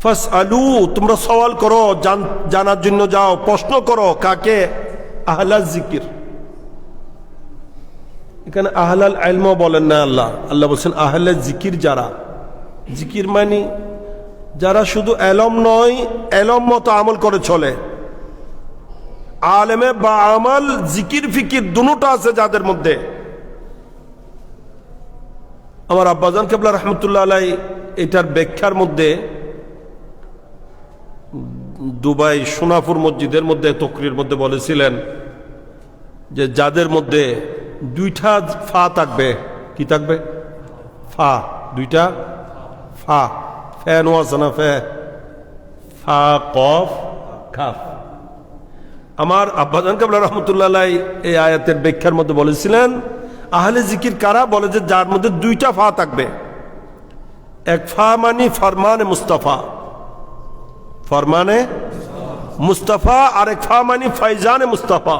ফাসআলু, তোমরা সওয়াল করো, জানার জন্য যাও, প্রশ্ন করো। কাকে? আহলা যিকির। এখানে আহলাল ইলম বলেন না আল্লাহ। আল্লাহ বলেন আহলে যিকির। যারা যিকির মানে যারা শুধু এলম নয়, এলম মতো আমল করে চলে। আলেমে বা আমল, জিকির ফিকির দুটোটা আছে যাদের মধ্যে। আমার আব্বাজান কেবলা রহমতুল্লাহ আলাই এটার ব্যাখ্যার মধ্যে দুবাই সোনাপুর মসজিদের মধ্যে তকরির মধ্যে বলেছিলেন যে যাদের মধ্যে দুইটা ফা থাকবে। কি থাকবে? ফা, দুইটা ফা। ফ্যান আছে না? ফা কফ খাফ। আমার আব্বাজান কেবলা রহমতুল্লাহ আলাই এই আয়াতের ব্যাখ্যার মধ্যে বলেছিলেন আহলে জিকির কারা? বলে যে যার মধ্যে দুইটা ফা থাকবে। এক ফা মানে ফরমানে মুস্তাফা, ফরমানে মুস্তাফা। আর এক ফা মানে ফাইজানে মুস্তাফা।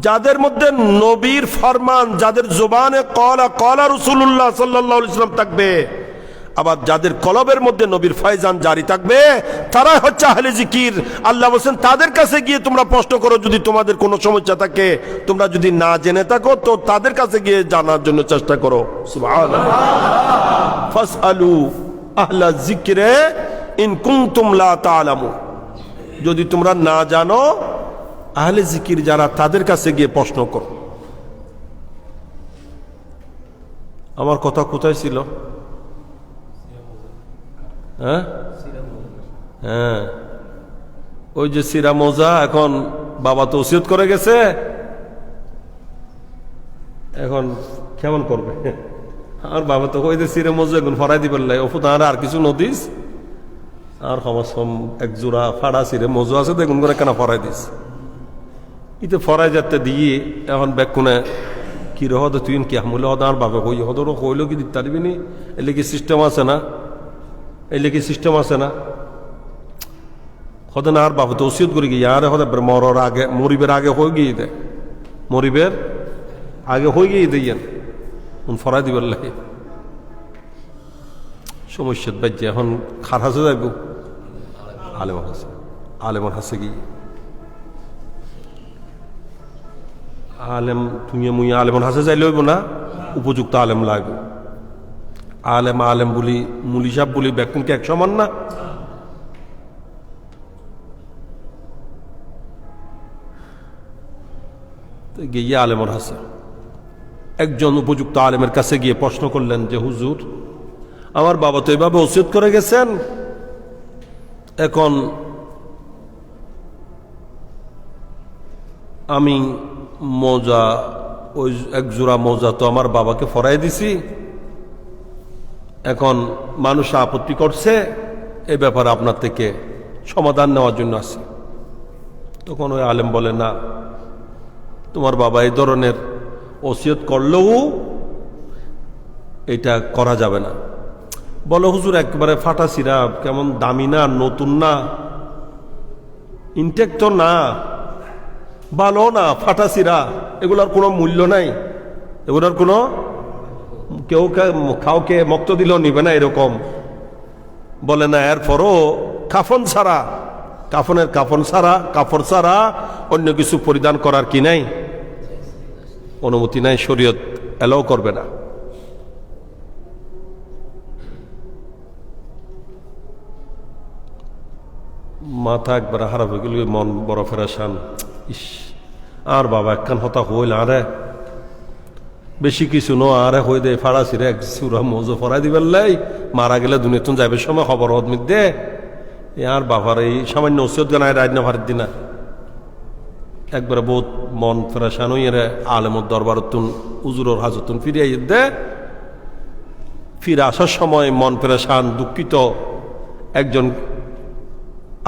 যাদের মধ্যে নবীর ফরমান, যাদের জবানে কলা কলা রাসূলুল্লাহ সাল্লাল্লাহু আলাইহি ওয়াসাল্লাম থাকবে, আবার যাদের কলবের মধ্যে নবীর ফয়জান জারি থাকবে তারাই হচ্ছে আহলে জিকির। আল্লাহ বলেন তাদের কাছে গিয়ে তোমরা প্রশ্ন করো যদি তোমাদের কোনো সমস্যা থাকে, তোমরা যদি না জেনে থাকো তো তাদের কাছে গিয়ে জানার জন্য চেষ্টা করো। সুবহানাল্লাহ। ফাসআলু আহলা যিকরে ইন কুনতুম লা তা'লামুন, যদি তোমরা না জানো আহলে জিকির যারা তাদের কাছে গিয়ে প্রশ্ন করো। আমার কথা কোথায় ছিল? হ্যাঁ, ওই যে সিরা মোজা, এখন বাবা তো ওসিয়ত করে গেছে, এখন কেমন করবে? আর বাবা তো ওই যে সিরা মোজা এখন ফরাই দিবেন লাই ওপু তাহার আর কিছু নদীস আর সমসম এক জোড়া ফাড়া সিরে মজু আছে দেখুন করে কেন ফরাই দিস ইতে ফরাই যাতে দিয়ে এখন ব্যাকুনে কি রহ তুই কি আমলে হদ আর বাবা কই হদ কইল কি দিতে পারবি নি? এলে কি সিস্টেম আছে না? এলে কি সিস্টেম আছে না? হদ না আর বাবা তো ওসিয়ত করে গিয়ে আর হদ মরার আগে মরিবের আগে হয়ে গিয়ে দেয়, মরিবের আগে হয়ে গিয়ে দেন ফরাই দিবার লাগে সমস্যা বাজ্যে এখন খার হাসে যাইব আলেমন হাসে, আলেমন হাসে গিয়ে আলেম তুমি মুই আলেমন হাসে যাইলে হইব না, উপযুক্ত আলেম লাগবে। আলেম আলেম বলি মুলি সাহেব বলি ব্যাকুনকে এক সমান না? গিয়ে আলেমন হাসে একজন উপযুক্ত আলেমের কাছে গিয়ে প্রশ্ন করলেন যে হুজুর আমার বাবা তো এভাবে ওসিয়ত করে গেছেন, এখন আমি মোজা ওই এক জোড়া মোজা তো আমার বাবাকে ফরাই দিছি, এখন মানুষ আপত্তি করছে, এ ব্যাপারে আপনার থেকে সমাধান নেওয়ার জন্য আসি। তখন ওই আলেম বলে না, তোমার বাবা এই ধরনের ওসিয়ত করলেও এটা করা যাবে না। বলো হুজুর একেবারে ফাটা সিরা, কেমন দামি না, নতুন না, ইনটেক তো না, ভালো না, ফাটা সিরা, এগুলোর কোনো মূল্য নাই, এগুলোর কোনো কেউ কাউকে মক্ত দিলেও নিবে না এরকম বলে না। এরপরও কাফন ছাড়া, কাফনের কাপড় ছাড়া অন্য কিছু পরিধান করার কি নাই, অনুমতি নাই, শরীয়ত এলাও করবে না। মাথা একবার হারাপ হয়ে গেল, মন বড় ফেরাসান, ইস আর বাবা একখান হতা হইল আরে বেশি কিছু নো আরে হয়ে দে ফাড়াছি রে সুরা মজো ফরাই দিবার লাই মারা গেলে দুনিয়াতুন যাবে সময় খবর অদমিত দে আর বাবার এই সামান্য ওসিয়ত গানায় রাজ না ভারত দিনা একবারে বহুত মন ফেরাসান হইয়ে রে আলেমর দরবারতুন উজুরর হাজতুন ফিরিয়ে দে। ফিরে আসার সময় মন ফেরাসান দুঃখিত একজন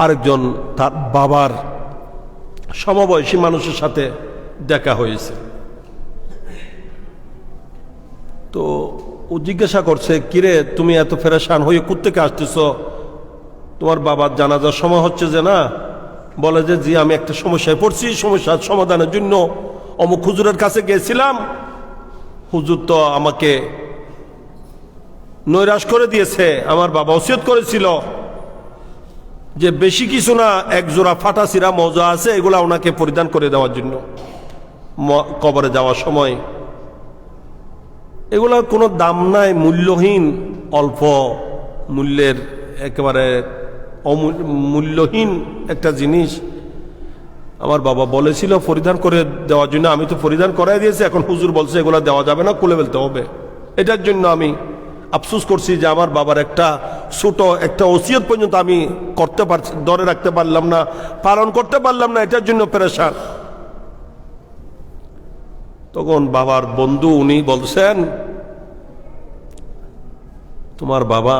আরেকজন তার বাবার সমবয়সী মানুষের সাথে দেখা হয়েছে। তো ও জিজ্ঞাসা করছে, কিরে তুমি এত ফেরেশান হয়ে কোত্থেকে আসতেছ, তোমার বাবার জানাজার সময় হচ্ছে যে না? বলে যে জি আমি একটা সমস্যায় পড়ছি, সমস্যার সমাধানের জন্য অমুক হুজুরের কাছে গিয়েছিলাম, হুজুর তো আমাকে নৈরাশ করে দিয়েছে, আমার বাবা ওসিয়ত করেছিল যে বেশি কিছু না, এক জোড়া ফাটা সিরা মজা আছে, এগুলা ওনাকে পরিধান করে দেওয়ার জন্য কবরে যাওয়ার সময়। এগুলার কোনো দাম নাই, মূল্যহীন, অল্প মূল্যের, একেবারে মূল্যহীন একটা জিনিস। আমার বাবা বলেছিল পরিধান করে দেওয়ার জন্য, আমি তো পরিধান করাই দিয়েছি, এখন হুজুর বলছে এগুলা দেওয়া যাবে না, খুলে ফেলতে হবে। এটার জন্য আমি আফসোস করছি যে আমার বাবার একটা ছোট একটা ওসিয়ত পর্যন্ত আমি করতে পারছি, ধরে রাখতে পারলাম না, পালন করতে পারলাম না, এটার জন্য পেরেশান। তখন বাবার বন্ধু উনি বলছেন, তোমার বাবা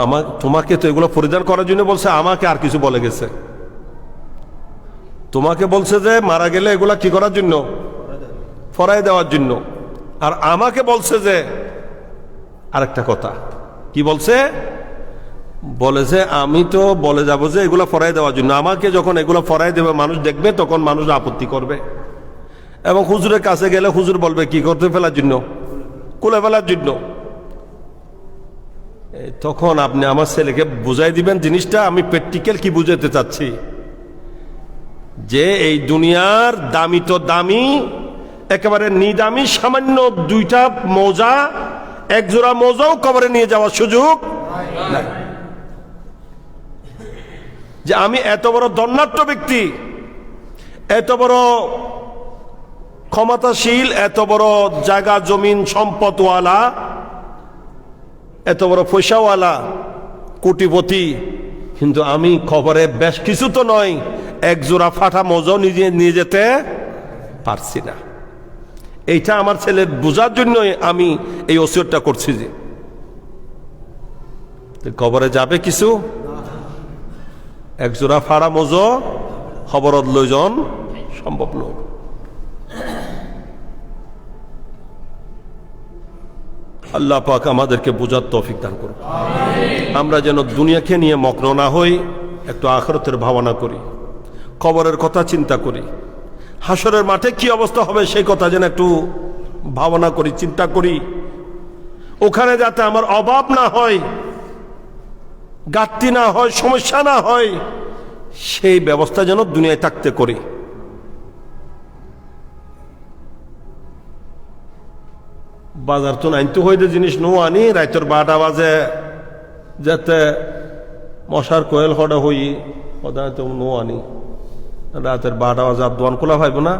তোমাকে তো এগুলো পরিধান করার জন্য বলছে, আমাকে আর কিছু বলে গেছে, তোমাকে বলছে যে মারা গেলে এগুলা কি করার জন্য, ফরাই দেওয়ার জন্য, আর আমাকে বলছে যে আরেকটা কথা, কি বলছে, বলে যে আমি তো বলে যাব যে এগুলা ফরাই দেওয়ার জন্য, আমাকে যখন এগুলো ফরাই দেবে মানুষ দেখবে তখন মানুষ আপত্তি করবে, এবং হুজুরের কাছে গেলে হুজুর বলবে কি করতে ফেলার জন্য, খুলে ফেলার জন্য। তখন আপনি আমার ছেলেকে বুঝাই দিবেন জিনিসটা আমি প্র্যাকটিক্যাল কি বুঝাতে চাচ্ছি, যে এই দুনিয়ার দামি তো দামি, একেবারে নিদামি সামান্য দুইটা মোজা, এক জোড়া মোজাও কবরে নিয়ে যাওয়ার সুযোগ নাই। যে আমি এত বড় ধন্যাঢ্য ব্যক্তি, এত বড় ক্ষমতাশীল, এত বড় জায়গা জমিন সম্পদওয়ালা, এত বড় পয়সাওয়ালা, কোটিপতি, কিন্তু আমি খবরে বেশ কিছু তো নয়, এক জোড়া ফাটা মোজাও নিজে নিয়ে যেতে পারছি না। এইটা আমার ছেলের বোঝার জন্য আমি এই ওসিয়তটা করছি যে কবরে যাবে কিছু, এক জোড়া ফাড়া মোজো খবরত লইজন সম্ভব নয়। আল্লাহ পাক আমাদেরকে বোঝার তৌফিক দান করুন। আমরা যেন দুনিয়াকে নিয়ে মগ্ন না হই, একটু আখিরাতের ভাবনা করি, কবরের কথা চিন্তা করি, হাসরের মাঠে কি অবস্থা হবে সেই কথা যেন একটু ভাবনা করি, চিন্তা করি। ওখানে যাতে আমার অভাব না হয়, ঘাটতি না হয়, সমস্যা না হয়, সেই ব্যবস্থা যেন দুনিয়ায় থাকতে করি। বাজার তো নাইনতে হইতে জিনিস নো আনি, রাইতের 12টা বাজে যাতে মশার কোয়েল হডা হই সদায় তো নো আনি, রাতের 12টা বাজে আর দোয়ান খোলা পাইব না,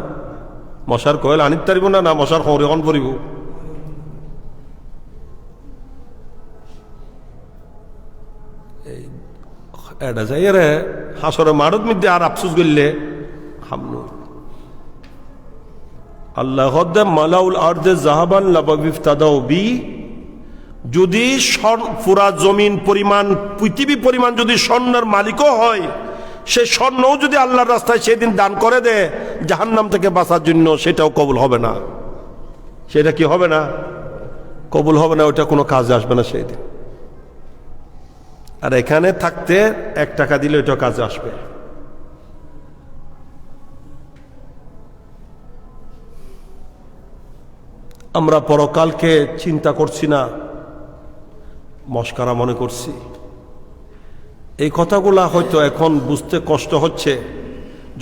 মশার কোয়েল আনিতে পারিব না, না মশার খৌরিখন পরিব। এটা যাই রে হাসরে মারত মধ্যে আর আফসুস করলে হামনু আল্লাহ মালাউল আরদে জাহাবান লাবাগিফতাদাও বি, যদি পুরা জমিন পরিমাণ, পৃথিবী পরিমাণ যদি স্বর্ণের মালিকও হয়, সে স্বর্ণও যদি আল্লাহর রাস্তায় সেদিন দান করে দেয় জাহান্নাম থেকে বাঁচার জন্য, সেটাও কবুল হবে না। সেটা কি হবে না? কবুল হবে না, ওটা কোনো কাজে আসবে না সেই দিন। আর এখানে থাকতে 1 টাকা দিলে ওটা কাজে আসবে। আমরা পরকালকে চিন্তা করছি না, মস্কারা মনে করছি। এই কথাগুলা হয়তো এখন বুঝতে কষ্ট হচ্ছে,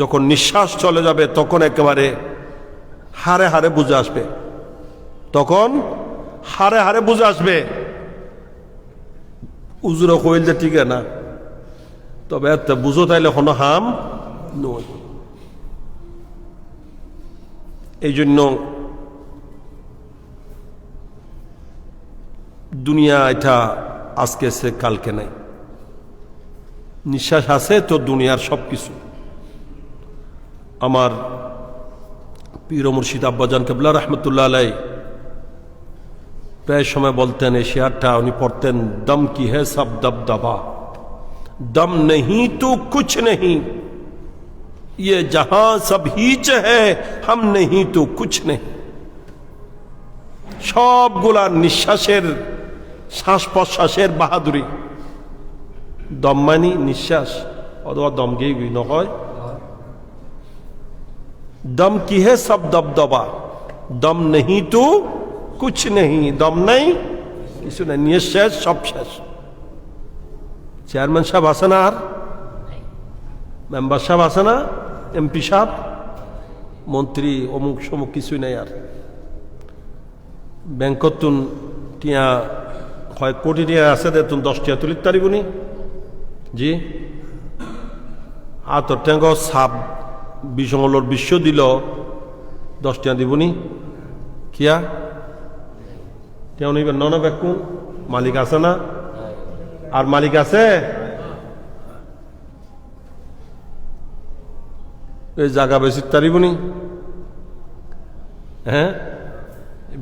যখন নিঃশ্বাস চলে যাবে তখন একেবারে হারে হারে বুঝে আসবে, তখন হারে হারে বুঝে আসবে। উজুরে কইল যে ঠিক না, তবে এত বুঝো তাইলে কোনো হাম নয়। এই জন্য দুনিয়া এটা আজকে সে কালকে নাই, নিঃশ্বাস আছে তো দুনিয়ার সব কিছু। আমার পীর মুর্শিদ আব্বাজান কেবলা রহমতুল্লাহ আলাই প্রায় সময় বলতেন, এই শেয়ারটা উনি পড়তেন, দম কি হে সব দবদবা, দম নেহি তো কুছ নেহি, ये जहां सब हीच है हम नहीं तो कुछ नहीं। সবগুলা নিঃশ্বাসের, শ্বাস প্রশ্বাসের বাহাদুরি। দম মানি নিঃশ্বাস, অথবা দম গিয়ে নয়। দম কি হে সব দবদবা, দম নেহি তো কুছ নেহি, দম নাই কিছু নাই, নিঃশ্বাস সব শেষ। চেয়ারম্যান সাহেব আছে না, আর মেম্বার সাহেব আছে না, এমপি সাহেব, মন্ত্রী, অমুক সমুক কিছুই নাই। আর ব্যাংকতুন টিয়া কয়েক কোটি টিয়া আছে, তুন 10 টিয়া তুলিত পারিবনি জি। আর তোর ট্যাঙ্গ সাপ বিষমলোর বিশ্ব দিল 10 টিয়া দিবনি কিয়া, কেউ নিবেন নন ব্যাকুন, মালিক আছে না, আর মালিক আছে এই জায়গা বেশি তারিবনি। হ্যাঁ,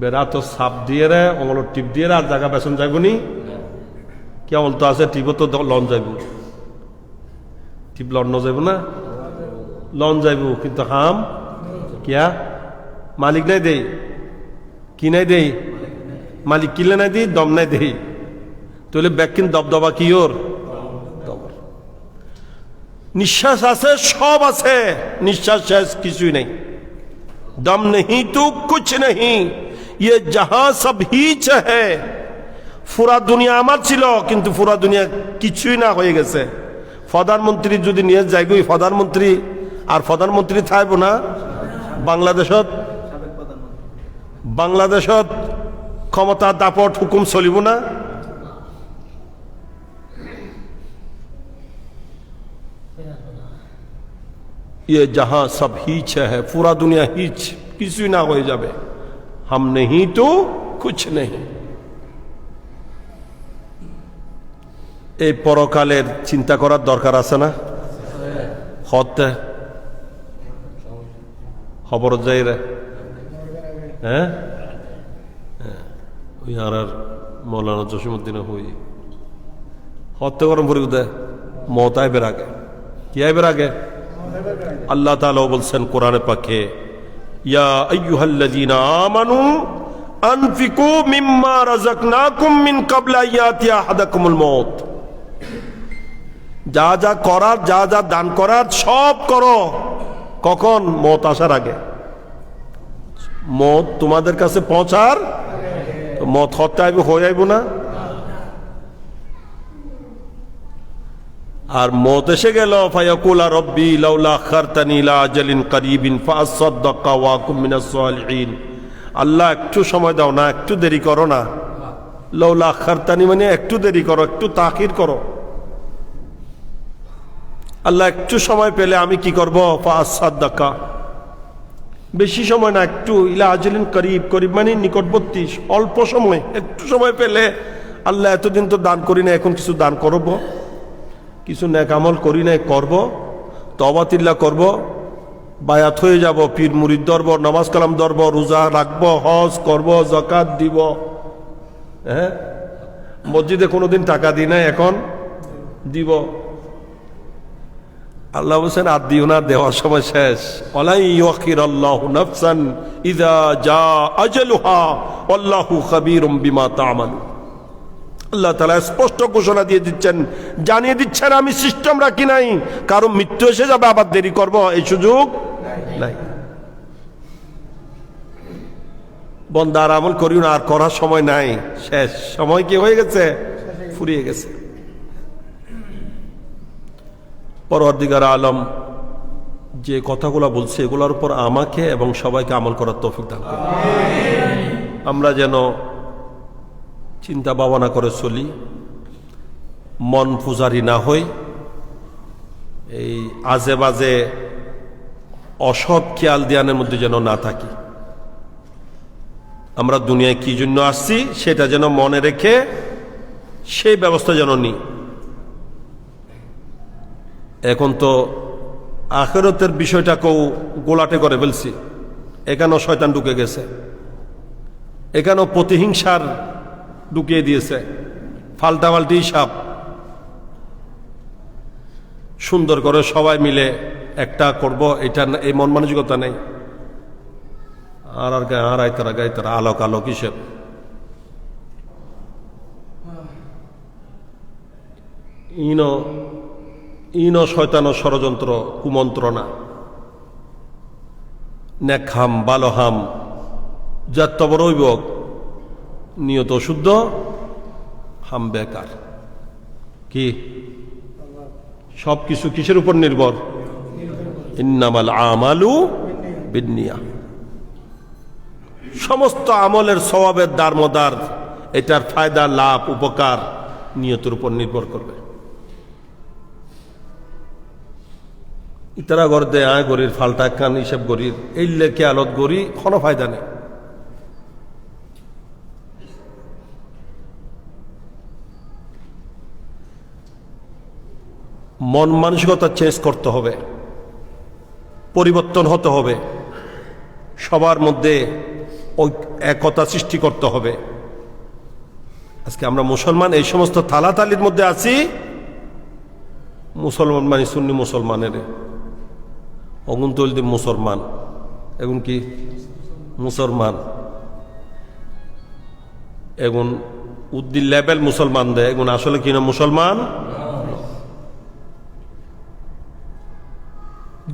বেড়া তো সাপ দিয়ে রে, অঙ্গলোর টিপ দিয়ে রে, আর জায়গা বেসন যাইবনি। কেমন তো আছে, টিপও তো লন যাইব, টিপ লন যাইব না, লন যাইব, কিন্তু হাম কিয়া মালিক নাই দেই, কি নাই দেই, মালিক কিলে নাই দিই, দম নাই দেই, তাহলে ব্যাকিন দবদবা কি ওর নিঃশ্বাস আছে, সব আছে, নিঃশ্বাস শেষ কিছুই নেই। दम नहीं तो कुछ नहीं, ये जहां सब हीच है পুরা দুনিয়া আমার ছিল, কিন্তু পুরা দুনিয়া কিছুই না হয়ে গেছে। প্রধানমন্ত্রী যদি নিয়ে যাই গই, প্রধানমন্ত্রী আর প্রধানমন্ত্রী থাকবো না বাংলাদেশত ক্ষমতা দাপট হুকুম চলিব না। ये जहां सब हीच है, पूरा दुनिया हीच, কিছুই না হয়ে যাবে। हम नहीं तो कुछ नहीं। এই পরকালের চিন্তা করার দরকার আছে না? হতে খবর যাই রে, হ্যাঁ ওই আর মৌলানা জসিমুদ্দিন হই হত্যা গরম পরি উদয় মত আইবের আগে। কি আইবের আগে? আল্লাহ তাআলা বলছেন কোরআনে পাকে, ইয়া আইয়ুহাল্লাযীনা আমানু আনফিকু মিম্মা রাযাকনাকুম মিন ক্বাবলি আইয়াতিয়া আহাদাকুমুল মউত। যা যা করার, যা যা দান করার সব করো, কখন? মত আসার আগে। মত তোমাদের কাছে পৌঁছার, মত হত্যা হয়ে আইব না? আর মত এসে গেল, ফায়াকুলা রব্বি লাউলা আখারতানি ইলা আজালিন করিবিন ফাআসাদদাকা ওয়া আকুম মিনাস সালিহিন। আল্লাহ একটু সময় দাও না, একটু দেরি করো না। লাউলা আখারতানি মানে একটু দেরি করো, একটু তাখির করো। আল্লাহ একটু সময় পেলে আমি কি করব? ফাআসাদদাকা, বেশি সময় না, একটু, ইলা আজালিন করিব, করিব মানে নিকটবর্তী, অল্প সময়, একটু সময় পেলে আল্লাহ এতদিন তো দান করি না, এখন কিছু দান করব, কিছু নেক আমল করি নাই, করব, তওবাতিল্লাহ করব, বায়াত হয়ে যাব, পীর মুরিদ ধরব, নামাজ কালাম ধরব, রোজা রাখবো, হজ করব, যাকাত দিব। হ্যাঁ, মসজিদে কোনোদিন টাকা দিই নাই, এখন দিব। আল্লাহ বলছেন আর দিও না, দেওয়ার সময় শেষ। ওয়ালা ইউখিরাল্লাহু নাফসান ইযা জা আজালুহা ওয়াল্লাহু খাবীরুম বিমা তা'মালুন। আল্লাহ তাআলা স্পষ্ট ঘোষণা দিয়ে দিচ্ছেন, জানিয়ে দিচ্ছেন, আমি সিস্টেম রাখি নাই কারণ মৃত্যু এসে যাবে আবার দেরি করব, এই সুযোগ নাই। বন্দার আমল করিও না, আর করার সময় নাই, শেষ। সময় কি হয়ে গেছে? ফুরিয়ে গেছে। পরওয়ারদিগার আলম যে কথাগুলো বলছে, এগুলোর উপর আমাকে এবং সবাইকে আমল করার তৌফিক দান করুন। আমরা যেন চিন্তা ভাবনা করে চলি, মন পূজারি না হই, এই আজে বাজে অসৎ খেয়াল ধ্যানের মধ্যে যেন না থাকি। আমরা দুনিয়ায় কি জন্য আসছি সেটা যেন মনে রেখে সেই ব্যবস্থা যেন নিই। এখন তো আখিরাতের বিষয়টাকেও গোলাটে করে ফেলছি, এখানেও শয়তান ঢুকে গেছে, এখানেও প্রতিহিংসার ঢুকিয়ে দিয়েছে, ফাল্টাপাল্টি হিসাব। সুন্দর করে সবাই মিলে একটা করব, এটা এই মন মানসিকতা নেই। আর আইতারা গাইতারা আলোক আলোক হিসেব। ইনো শয়তান ষড়যন্ত্র, কুমন্ত্রণা, নেক হাম ভালো হাম যত বড় হইব, নিয়ত শুদ্ধ, হাম বেকার। কি সব কিছু কিসের উপর নির্ভর? ইন্নামাল আমালু বিন্নিয়া। সমস্ত আমলের সওয়াবের দারমদার, এটার ফায়দা, লাভ, উপকার নিয়তের উপর নির্ভর করবে। ইতারা গড় দেয় আয় গরির ফাল্টা কান হিসেব গরির, এই লেখে আলত গড়ি, কোনো ফায়দা নেই। মন মানসিকতা চেঞ্জ করতে হবে, পরিবর্তন হতে হবে, সবার মধ্যে একতা সৃষ্টি করতে হবে। আজকে আমরা মুসলমান এই সমস্ত থালাতালির মধ্যে আছি। মুসলমান মানে সুন্নি মুসলমানের অগুন তৈলদি মুসলমান, এখন কি মুসলমান, এখন উদ্দিন লেভেল মুসলমান দেয়, এখন আসলে কিনা মুসলমান।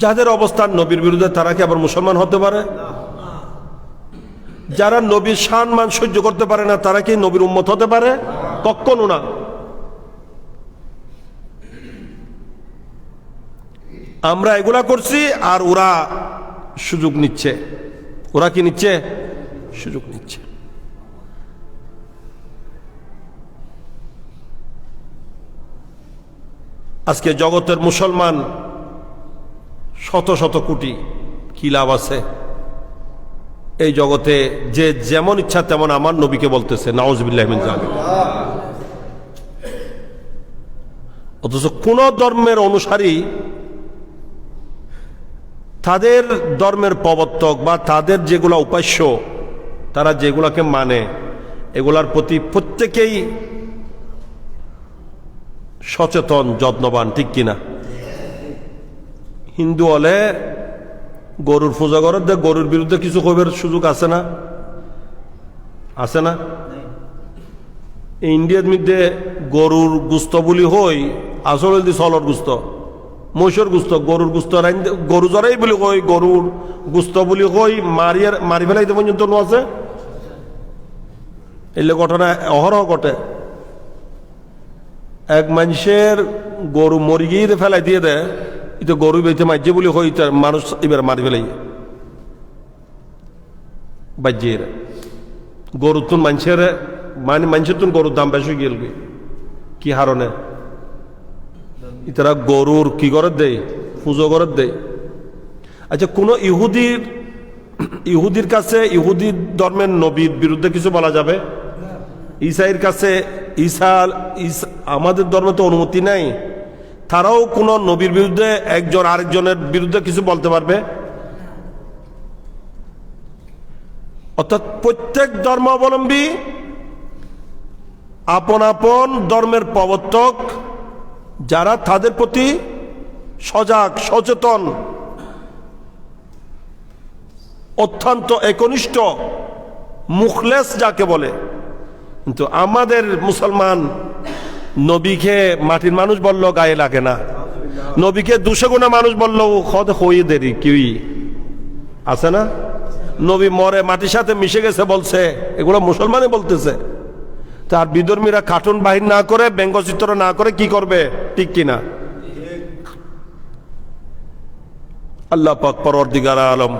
যাদের অবস্থান নবীর বিরুদ্ধে, তারা কি আবার মুসলমান হতে পারে? যারা নবীর শান মান সহ্য করতে পারে না, তারা কি নবীর উম্মত হতে পারে? কখনো না। আমরা এগুলা করছি আর ওরা সুযোগ নিচ্ছে। ওরা কি নিচ্ছে? সুযোগ নিচ্ছে। আজকে জগতের মুসলমান শত শত কোটি, কি লাভ আছে? এই জগতে যে যেমন ইচ্ছা তেমন আমার নবীকে বলতেছে, নাউজুবিল্লাহ মিন যালিক। অথচ কোন ধর্মের অনুসারী তাদের ধর্মের প্রবর্তক বা তাদের যেগুলা উপাস্য, তারা যেগুলাকে মানে, এগুলার প্রতি প্রত্যেকেই সচেতন, যত্নবান, ঠিক কিনা? হিন্দু হলে গরুর পূজা করার গরুর বিরুদ্ধে কিছু কইবার সুযোগ আছে না? আছে না? ইন্ডিয়ার মধ্যে গরুর গুস্ত বলি হই, আসলে দি সলর গুস্ত, মহিষর গুস্ত, গরুর গুস্ত, গরু জরাই বলি কই, গরুর গুস্ত বলি কই, মারি ফেলাইতে পর্যন্ত আছে। এলে ঘটনা অহরহ ঘটে। এক মানুষের গরু মরি গিয়ে ফেলাই দিয়ে দেয়, এটা গরু বেঁচে মাঝে বলি হই, মানুষ এবার মারি ফেলাই বাজিয়ে গরু তুন মানুষের মানুষের তুন গরুর দাম বেশি গেল কি হারণে? ইতারা গরুর কি করে দেয়? পুজো করে দেয়। আচ্ছা, কোন ইহুদির কাছে ইহুদি ধর্মের নবীর বিরুদ্ধে কিছু বলা যাবে? ঈসাইয়ের কাছে ঈসা আমাদের ধর্মে তো অনুমতি নাই, তারাও কোন নবীর বিরুদ্ধে একজন আরেকজনের বিরুদ্ধে কিছু বলতে পারবে? অর্থাৎ প্রত্যেক ধর্মাবলম্বী আপন আপন ধর্মের প্রবর্তক যারা, তাদের প্রতি সজাগ, সচেতন, অত্যন্ত একনিষ্ঠ, মুখলেস যাকে বলে। কিন্তু আমাদের মুসলমান নবীকে মাটির মানুষ বলল গায়ে লাগে না, নবীকে 200 গুণা মানুষ বলল খদ হয়ে দেরি কি আছে না? নবী মরে মাটির সাথে মিশে গেছে বলছে, এগুলো মুসলমানই বলতেছে। তার বিধর্মীরা কার্টুন বাহির না করে, ব্যঙ্গচিত্র না করে কি করবে? ঠিক কিনা? আল্লাহ পাক পরওয়ারদিগার আলম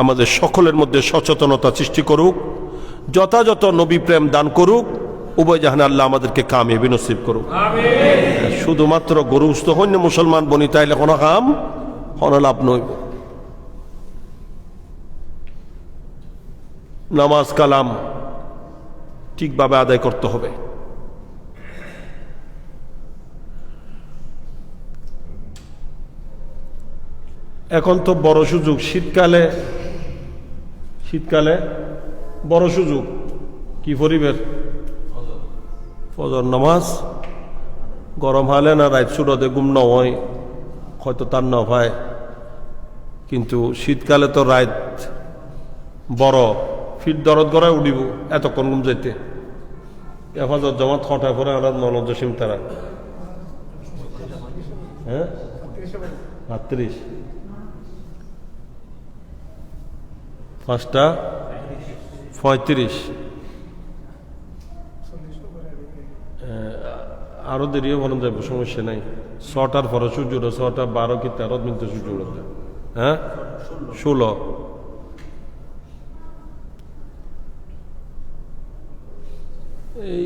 আমাদের সকলের মধ্যে সচেতনতা সৃষ্টি করুক, যথাযথ নবী প্রেম দান করুক, উভয় জাহানে আল্লাহ আমাদেরকে কামিয়াবি নসিব করুক। শুধুমাত্র গরুস্থ হইলে মুসলমান বনি তাইলে কোনো কাম, কোনো লাভ নই। নামাজ কালাম ঠিকভাবে আদায় করতে হবে। এখন তো বড় সুযোগ, শীতকালে বড় সুযোগ কি পরিবেশ? ফজর নামাজ গরম হালে না রাত সুরদে ঘুম ন হয়, হয়তো তার ন হয়, কিন্তু শীতকালে তো রাত বড়, ফিট দরদ গড়ায় উঠিব এতক্ষণ ঘুম যাইতে। এফাজত জমাত খটায় পরে আলাদ মনজ সিম তারা, হ্যাঁ 38 5:35 আরো দেরিও বলুন যাবো, সমস্যা নাই। 6টার পরে সূর্য উঠে, 6টা 12 কি 13 মিনিটে সূর্য উঠে, হ্যাঁ 16। এই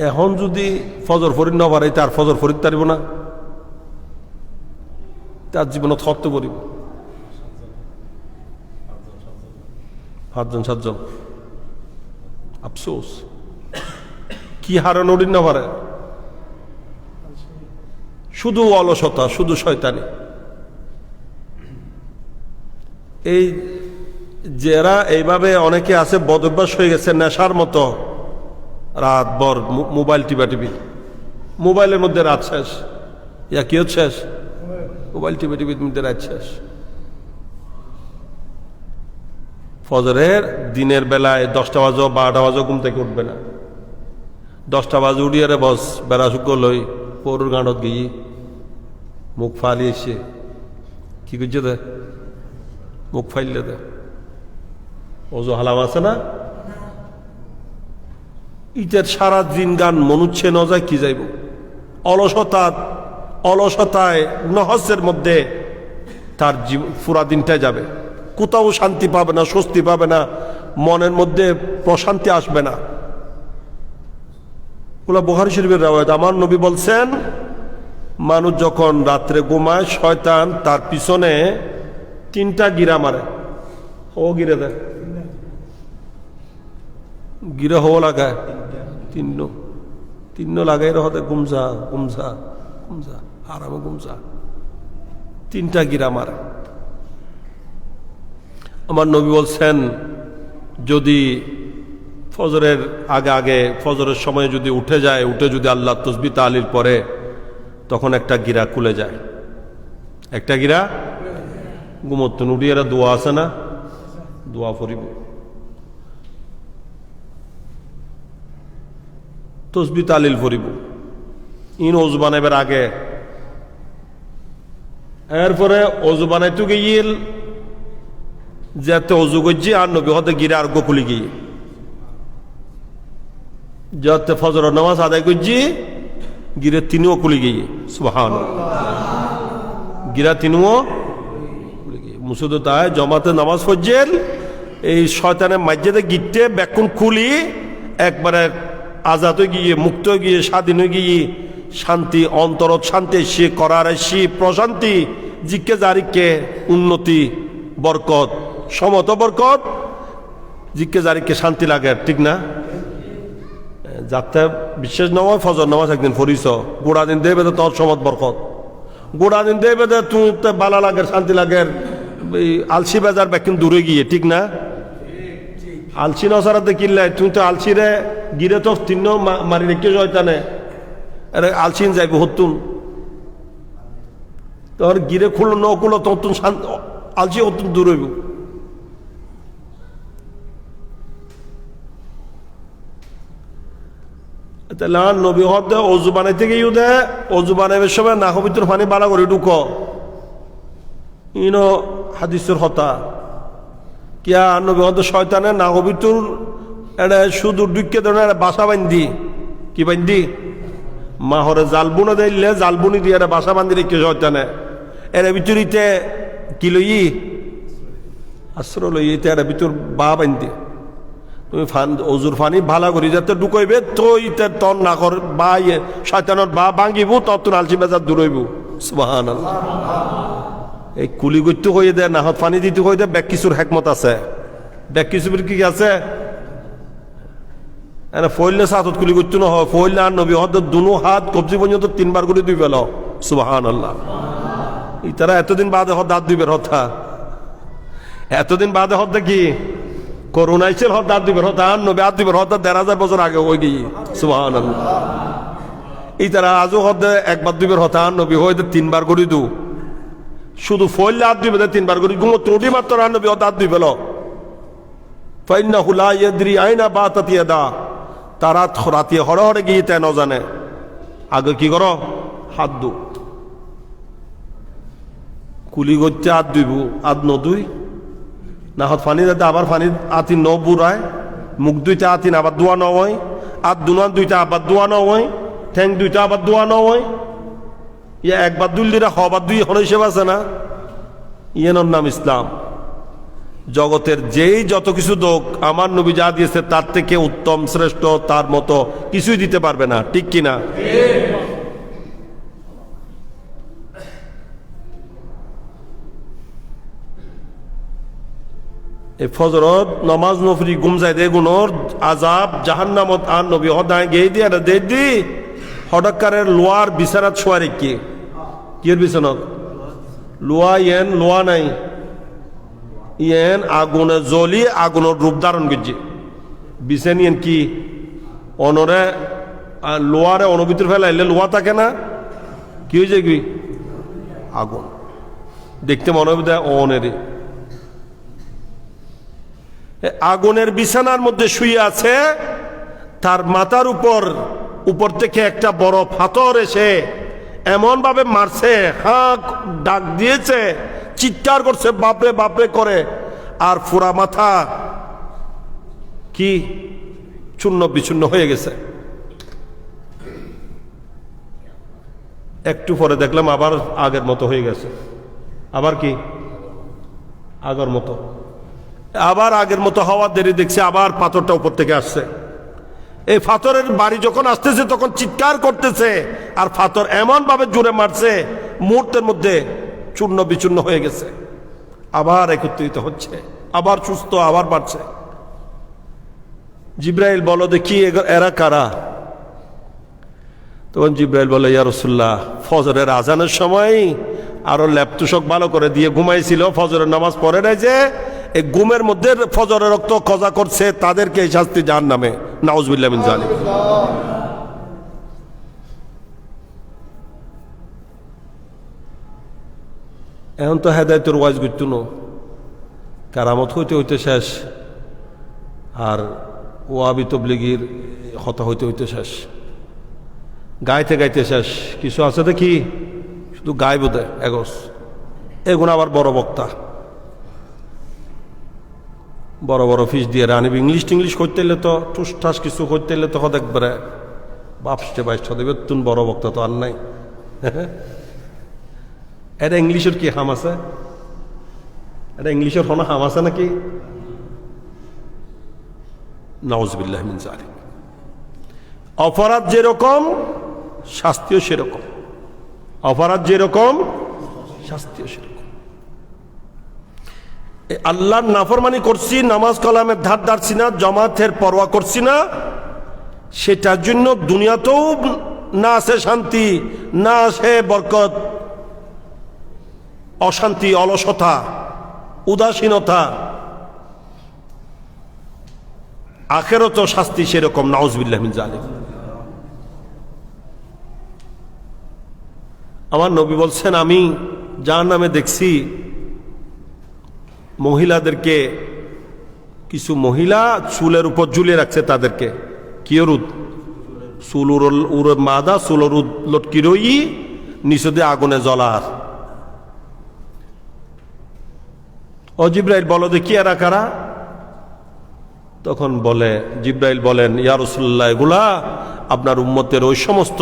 এখন যদি ফজর ফরিদ না পারে, তার ফজর ফরিদ তারিব না, তার জীবনত খরচ করিব 5জন 7জন। আফসোস, কি হারে নড়িন না পারে? শুধু অলসতা, শুধু শয়তানি। এই যারা এইভাবে অনেকে আছে বদভ্যাস হয়ে গেছে, নেশার মতো রাত ভর মোবাইল টিপি, মোবাইলের মধ্যে রাত শেষ। ইয়া কি হচ্ছে? মোবাইল টিপির মধ্যে রাত শেষ। ফজরের দিনের বেলায় 10টা বাজো 12টা বাজো ঘুম থেকে উঠবে না, 10টা বাজে উঠিয়ে রে বস বেড়া শুক্র লই পরুর গাঁটত গিয়ে মুখ ফালিয়েছে, কি করছে দে? মুখ ফাইলে দে। ওজো হালাম আছে না, ইটের সারা দিন গান মনুচ্ছে ন যায় কি যাইব অলসতায় নহসের মধ্যে তার পুরা দিনটাই যাবে, কোথাও শান্তি পাবে না, স্বস্তি পাবে না, মনের মধ্যে প্রশান্তি আসবে না। ওগুলা বুখারী শরীফের রাওয়ায়াত। আমার নবী বলছেন, মানুষ যখন রাত্রে ঘুমায় শয়তান তার পিছনে 3টা গিরা মারে। ও গিরে দেয়, গিরে হো লাগায়, 3 লাগাই রহতে গুমসা গুমসা গুমসা আরামে গুমসা, 3টা গিরা মারে। আমার নবী বলছেন, যদি ফজরের আগে ফজরের সময় যদি উঠে যায়, উঠে যদি আল্লাহ তসবিহ তাহলিল পরে, তখন একটা গিরা খুলে যায়, একটা গিরা ঘুমোতেন উঠি। এরা দোয়া আছে না, দোয়া পড়িব, তসবিহ তাহলিল পড়িব ইন অজু বানাইবার আগে। এরপরে অজু বানাইতে গিয়েল যেতে অজু করছি আর নবী হতে গিরা আর খুলি গিয়ে যাতে ফজর নামাজ আদায় করছি গিরে 3ও খুলি গিয়ে সুবহানাল্লাহ, গিরা 3ও খুলি গিয়ে মুসুদ তাই জমাতে নামাজ পড়ছেন, এই শয়তানের মাঝে গিটে ব্যাকুন খুলি একবারে আজাদ হয়ে গিয়ে, মুক্ত হয়ে গিয়ে, স্বাধীন হয়ে গিয়ে শান্তি, অন্তরত শান্তি সে করার সে প্রশান্তি, জিকে জারিকে উন্নতি, বরকত, সমত বরকত, জিকে জারিকে শান্তি লাগে, ঠিক না? যাতে বিশেষ নয় ফজর নামাজ একদিন পড়িস, গোড়া দিন দেবে তোর সমত বরকত, গোড়া দিন দেবে তুই বালা লাগে, শান্তি লাগে, আলসি বাজার ব্যাকিন দূরে গিয়ে, ঠিক না? আলসি নসারাতে কিনলে তুই তো আলসিরে গিরে তো 3 মারি রেখে জয়তানে আলসিন যাইব হতুন, তোর গিরে খুলো ন খুলো ততুন আলসি হতুন দূর হইব। তাহলে নবী হদ অজু বানাইতে গিয়েও দে, অজু বানাইবার সময় নাক ভিতর পানি বালা করে ঢুক, ইনো হাদিসের হতা কিয়া নবী হদ শয়তানের নাক ভিতর এটা শুধু ডুকে ধরে বাসা বান্ধি, কি বান্ধি মাহরে জালবুনে দিলে জালবুনি দিয়ে বাসা বান্ধি রেখে শয়তানে এর ভিতরিতে কি লই আশ্রয় লই, এর ভিতর বা বান্ধি তুমি অজুর পানি ভালা করি যাতে ঢুকাইবে তো ইতে তন না কর বা শয়তানত বা ভাঙিব, তত আলসি বাজার দূর হইব। সুবহানাল্লাহ। এই কুলি করতে হয়ে দেয়, নাহত পানি দিতে হয়ে দেয়, ব্যাক কিছুর হেকমত আছে, ব্যাক কিছুর কি আছে, ফইলে সাতত কুলি করতে না হয়, ফইলে আর নবী হদ দুনো হাত কবজি পর্যন্ত 3 বার করে দুই পেল। সুবহানাল্লাহ। ইতারা এতদিন বাদে হদ দাঁত দুইবের হতা, এতদিন বাদে হদ কি করোনা ছিল হদ দাঁত দুইবের হতা, আর নবী হাত দুইবের হতা 1000 বছর আগে হয়ে গিয়ে। সুবহানাল্লাহ। ইতারা আজও হদ 1 বার 2 বার হতা, আর নবী হয়তো 3 বার করে দু, শুধু ফইলে হাত দুইবে 3 বার করে ঘুমো ত্রুটি মাত্র, আর নবী হদ দাঁত দুই পেল। ফাইন্নাহু লা ইয়াদরি আইনা বাতাত ইয়াদা, তারা রাতে হরে হরে গিয়ে তাই ন জানে, আগে কি করো হাত দু, কুলি করতে হাত দুইব, হাত ন দুই না হাত ফানি যাতে আবার ফানি আতি ন বুড়ায়, মুখ 2টা আতি আবার দোয়া ন হয়, হাত দুনা 2টা আবার দোয়া ন হয়, ঠ্যাং 2টা আবার দোয়া ন হয়, ইয়া একবার দুল দিরা হবার 2 হন হিসেব আছে না, ইয়ের নাম ইসলাম। জগতের যেই যত কিছু দোক আমার নবী যা দিয়েছে তার থেকে উত্তম শ্রেষ্ঠ তার মতো কিছুই দিতে পারবে না, ঠিক কিনা? এই ফজরত নমাজ নফরি গুম যায় দে গুণর আজাব জাহান্নামত আর নবী হদায় গেই দিয়ে দে দি হঠাৎকারের লোয়ার বিছানাত শোয়া রেখে, কি এর বিছানত লোয়া ইয়েন লোয়া নাই, ইয়েন আগুনে জ্বলি আগুনের রূপ ধারণ করছে, বিছেন ইয়েন কি অনরে লোয়ারে অনুভূতির ফেলাইলে লোয়া থাকে না, কি হয়েছে কি আগুন দেখতে মনে হবে অনেরে, আগুনের বিছানার মধ্যে শুয়ে আছে, তার মাথার উপর থেকে একটা বড় পাথর এসে এমন ভাবে মারছে, হাঁক ডাক দিয়েছে, চিৎকার করছে বাপরে বাপরে করে, আর পুরা মাথা কি চূর্ণ বিচূর্ণ হয়ে গেছে। একটু পরে দেখলাম আবার আগের মতো হয়ে গেছে। আবার কি আগের মতো, আবার আগের মতো হওয়ার দেরি দেখছি আবার পাথরটা উপর থেকে আসছে। এই পাথরের বাড়ি যখন আসতেছে তখন চিৎকার করতেছে, আর পাথর এমন ভাবে জোরে মারছে মুহূর্তের মধ্যে চূর্ণ বিচূর্ণ হয়ে গেছে। আবার একত্রিত হচ্ছে, আবার সুস্থ, আবার বাড়ছে। জিব্রাইল বলো দেখি এরা কারা? তখন জিব্রাইল বলে, ইয়া রাসূলুল্লাহ, ফজরের আজানের সময় আরো ল্যাপটুসক ভালো করে দিয়ে ঘুমাইছিল, ফজরের নামাজ পড়ে নাই, যে এই ঘুমের মধ্যে ফজরের রক্ত কজা করছে, তাদেরকে এই শাস্তি জাহান্নামে, নাউজুবিল্লাহ মিন যালিক। এখন তো হেদায়েতের ওয়াজ করতো না, কারামত হইতে হইতে শেষ, আর ওয়াহাবি তাবলীগীর কথা হইতে হইতে শেষ, গাইতে গাইতে শেষ। কিছু আছে দেখি শুধু গাইব দেয় এগোস, এগুলো আবার বড় বক্তা, বড় বড় ফিস দিয়ে রানিব। ইংলিশ টিংলিশ করতে এলে তো টুস ঠাস কিছু করতে এলে তো একবারে বাপসে বাইশটা দেবে, তুন বড় বক্তা তো আর নাই। এটা ইংলিশের কি হাম আছে? এটা ইংলিশের হন হাম আছে নাকি? নাউজুবিল্লাহ মিন যালিক। অপরাধ যেরকম শাস্তিও সেরকম, অপরাধ যেরকম শাস্তিও সেরকম। আল্লাহর নাফরমানি করছি, নামাজ কালামের ধার ধারছি না, জামাতের পরোয়া করছি না, সেটার জন্য দুনিয়াতেও না আছে শান্তি, না আছে বরকত, অশান্তি, অলসতা, উদাসীনতা। আখেরাতেও শাস্তি সেরকম, নাউজুবিল্লাহ মিন যালিক। আমার নবী বলছেন, আমি জাহান্নামে দেখছি মহিলাদেরকে, কিছু মহিলা চুলের উপর ঝুলিয়ে রাখছে তাদেরকে, কিয়রুদ চুল উড় মাদা চুলর লটকি রই নিচে দিয়ে আগুনে জ্বলার। ও জিব্রাইল বলো দেখি এরা কারা? তখন বলে, জিব্রাইল বলেন, ইয়া রাসূলুল্লাহ, এগুলা আপনার উম্মতের ওই সমস্ত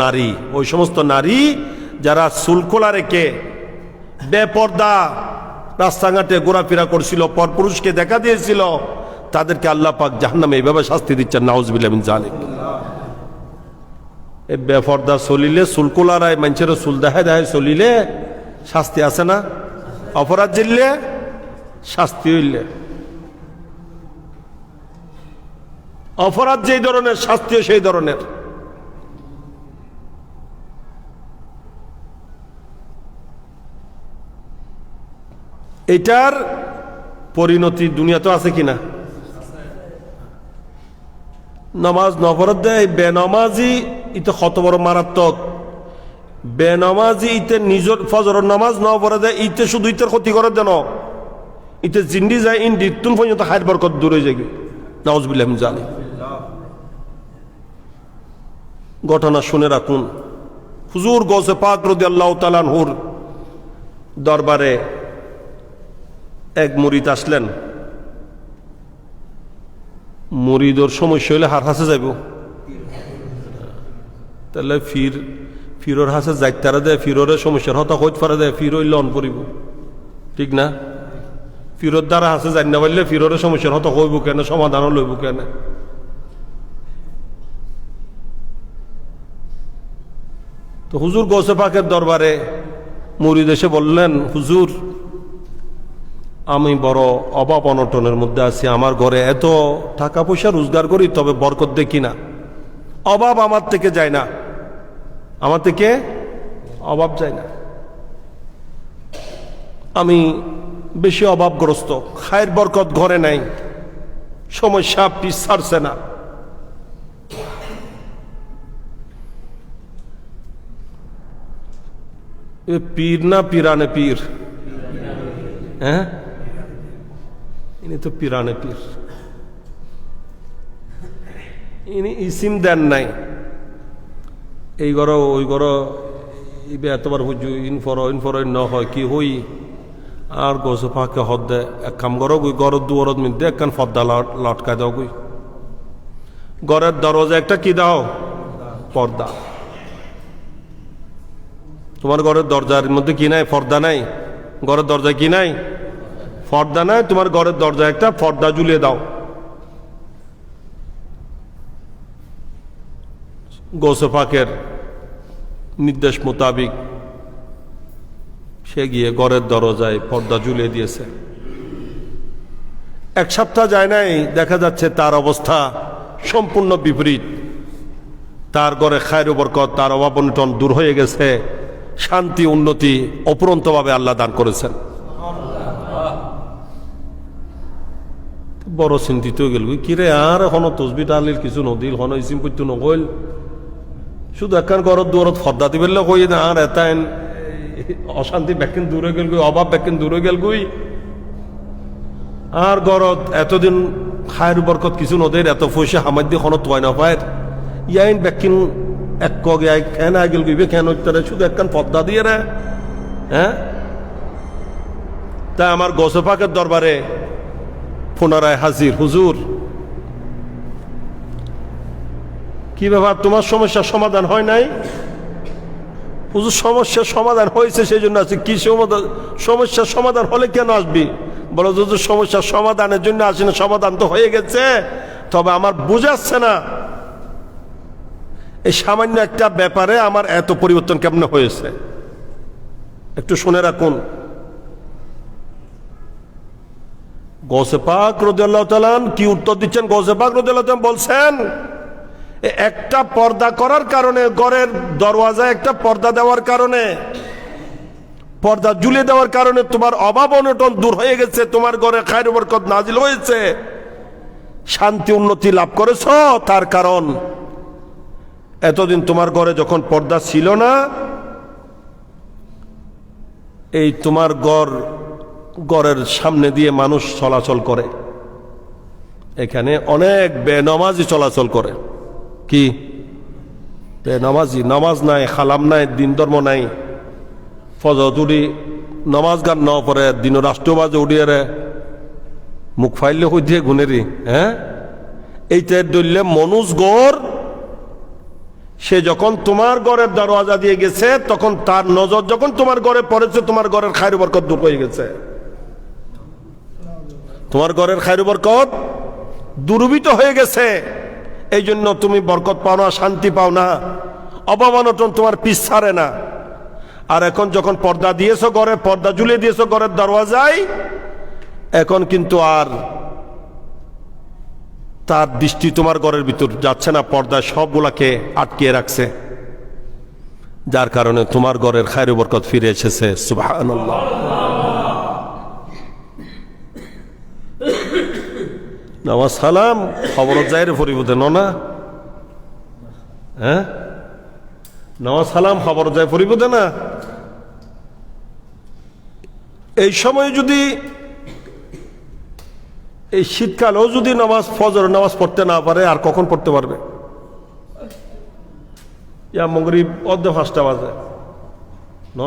নারী, ওই সমস্ত নারী যারা চুলকোলা রেখে বেপর্দা রাস্তাঘাটে ঘোরাফেরা করছিল, পরপুরুষকে দেখা দিয়েছিল, তাদেরকে আল্লাহ পাক জাহান্নামে এইভাবে শাস্তি দিচ্ছেন, নাউজুবিল্লাহ মিন যালিক। এই বেপর্দা চলিলে, চুলকোলারায় মানুষের চুল দেখায় দেখায় চলিলে শাস্তি আছে না? অপরাধ জিললে শাস্তি হইলে, অপরাধ যেই ধরনের শাস্তিও সেই ধরনের। এটার পরিণতি দুনিয়াতে আছে কিনা? নামাজ নফরত দেয়, বেনামাজি ইতে কত বড় মারাত্মক। বেনামাজি ইতে নিজের ফজরের নামাজ ন পড়ে দেয়, ইতে শুধু ইতের ক্ষতি করে দেন, ইতে জিন্দি যায় ইন্দি তুন পর্যন্ত হায়ের বরকত দূরে যাবে, নাউজুবিল্লাহ মিন যালিক। ঘটনা শুনে রাখুন, হুজুর গৌসে পাক রাদিয়াল্লাহু তাআলা আনহুর দরবারে এক মুরিদ আসলেন। মুরিদর সমস্যা হইলে হার হাসে যাইব, তাহলে ফিরোর হাসে যাইতারা দেয়, ফিরোরের সমস্যার হতা কইত পারে দেয়, ফির হইলে অন পড়িব, ঠিক না? ফিরোর দ্বারা হাসে যাই না পারলে ফিরোরের সমস্যার হতা কইব কেন, সমাধানও লইব কেন? তো হুজুর গৌসে পাকের দরবারে মুরিদ এসে বললেন, হুজুর, আমি বড় অভাব অনটনের মধ্যে আছি, আমার ঘরে এত টাকা পয়সা রোজগার করি, তবে বরকত দেখি না, অভাব আমার থেকে যায় না, আমার থেকে অভাব যায় না, আমি বেশি অভাবগ্রস্ত, খায়ের বরকত ঘরে নাই, সমস্যা পিছ ছাড়ছে না। এ পীর না পিরানে পীর? হ্যাঁ, ইনি তো পিরানে পীর, ইনি ইসিম দেন নাই, এই ঘর ওই ঘর ইবে এতবার হুজু ইনফর ন হয় কি হই, আর গোসে ফাঁকে হদ দে এক কাম করো, ওই ঘর দুয়ারত মধ্যে একখান ফদ্দা লটকা দাও, গই ঘরের দরজা একটা কি দাও? পর্দা। তোমার ঘরের দরজার মধ্যে কি নাই? পর্দা নাই। ঘরের দরজায় কি নাই? পর্দা নাই। তোমার ঘরের দরজায় একটা পর্দা ঝুলিয়ে দাও। গৌসে পাকের নির্দেশ মোতাবিক সে গিয়ে ঘরের দরজায় পর্দা ঝুলিয়ে দিয়েছে। এক সপ্তাহ যায় নাই, দেখা যাচ্ছে তার অবস্থা সম্পূর্ণ বিপরীত। তার ঘরে খায়ের বরকত, তার অভাব অনটন দূর হয়ে গেছে। শান্তি উন্নতি অপুরন্তভাবে আল্লাহ দান করেছেন। বড় চিন্তিত হয়ে গেল, কিরে আর এখনো তসবি টালিল কিছু নদীল হন ইসিম করতে নগল, শুধু একখান ঘরত দুয়ারত ফর্দা দিবে কই না, আর এতাইন অশান্তি ব্যাকিন দূরে গেল গই, অভাব ব্যাকিন দূরে গেল গই। আর ঘরত এতদিন খায়ের বরকত কিছু নদীর এত পয়সা হামার দিয়ে কোনো তোয়াই না পায়, ইয়াইন ব্যাকিন এক কগে কেন আগেল গইবে কেন তারা শুধু একখান পর্দা দিয়ে রে। হ্যাঁ, তা আমার গৌসে পাকের দরবারে পুনরায় হাজির। হুজুর, কি ব্যাপার, তোমার সমস্যার সমাধান হয় নাই? হুজুর, সমস্যার সমাধান হয়েছে, সেই জন্য আছে। কি সমস্যার সমাধান হলে কেন আসবি? বলো, হুজুর সমস্যার সমাধানের জন্য আসি না, সমাধান তো হয়ে গেছে, তবে আমার বুঝাচ্ছে না এই সামান্য একটা ব্যাপারে আমার এত পরিবর্তন কেমন হয়েছে, একটু শুনে রাখুন। গৌসে পাক রাদিয়াল্লাহু তাআলা কি উত্তর দিচ্ছেন? গৌসে পাক রাদিয়াল্লাহু তাআলা বলছেন, একটা পর্দা করার কারণে, ঘরের দরওয়াজায় একটা পর্দা দেওয়ার কারণে, পর্দা ঝুলিয়ে দেওয়ার কারণে তোমার অভাব অনটন দূর হয়ে গেছে, তোমার ঘরে খায়ের বরকত নাজিল হয়েছে, শান্তি উন্নতি লাভ করেছ। তার কারণ এতদিন তোমার ঘরে যখন পর্দা ছিল না, এই তোমার ঘরের সামনে দিয়ে মানুষ চলাচল করে, এখানে অনেক বেনামাজি চলাচল করে। কি বেনামাজি? নামাজ নাই, খালাম নাই, দিন ধর্ম নাই, ফজর উড়ি নমাজ গান ন পরে দিন রাষ্ট্রবাজে উড়িয়ে রে মুখ ফাইলে হই দিয়ে গুনেরি। হ্যাঁ, এইটা দললে মনুষ গড়, সে যখন তোমার ঘরের দরওয়াজা দিয়ে গেছে, তখন তার নজর যখন তোমার ঘরে পড়েছে, তোমার ঘরের খায়ের বরকত দূর হয়ে গেছে। তোমার ঘরের খায়ের বরকত দুর্বৃত হয়ে গেছে। এই জন্য তুমি বরকত পাও না, শান্তি পাও না, অভাব অনটন তোমার পিছ ছাড়ে না। আর এখন যখন পর্দা দিয়েছো ঘরে, পর্দা ঝুলিয়ে দিয়েছো ঘরের দরওয়াজায়, এখন কিন্তু আর তার দৃষ্টি তোমার ঘরের ভিতর যাচ্ছে না, পর্দা সবগুলাকে আটকিয়ে রাখছে, যার কারণে তোমার ঘরের খায়ের বরকত ফিরে এসেছে। সুবহানাল্লাহ। নামাজ সালাম খবর যায় রে পরিবর্তে না। হ্যাঁ, নামাজ সালাম খবর যায় পরিবর্তে না। এই সময় যদি, এই শীতকালেও যদি নামাজ, ফজর নামাজ পড়তে না পারে, আর কখন পড়তে পারবে? ইয়া মাগরিব অর্ধে 5টা বাজে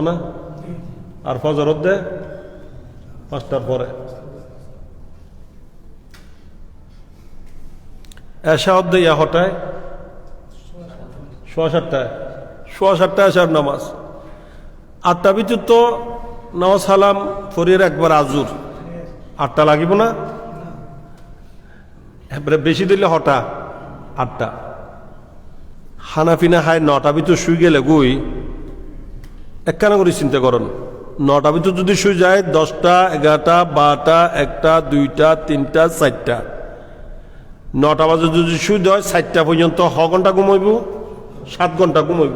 না, আর ফজর অর্ধে 5টার পরে, এশা অর্ধে ইয়া হটায় 7:15, 7:15 এশার নামাজ। 8টা ভিতর তো নামাজ সালাম ফরির একবার আজুর, 8টা লাগিব না? এবারে বেশি দিলে হটা 8টা। হানাফিনা হায় 9টা ভিতর শুই গেলে গুই একখানা করে চিন্তা করেন, 9টা ভিতর যদি শুই যায়, 10টা 11টা 12টা 1টা 2টা 3টা 4টা, 9টা বাজে যদি শুই দেয় 4টা পর্যন্ত ঘন্টা ঘুমাইব, 7 ঘন্টা ঘুমাইব।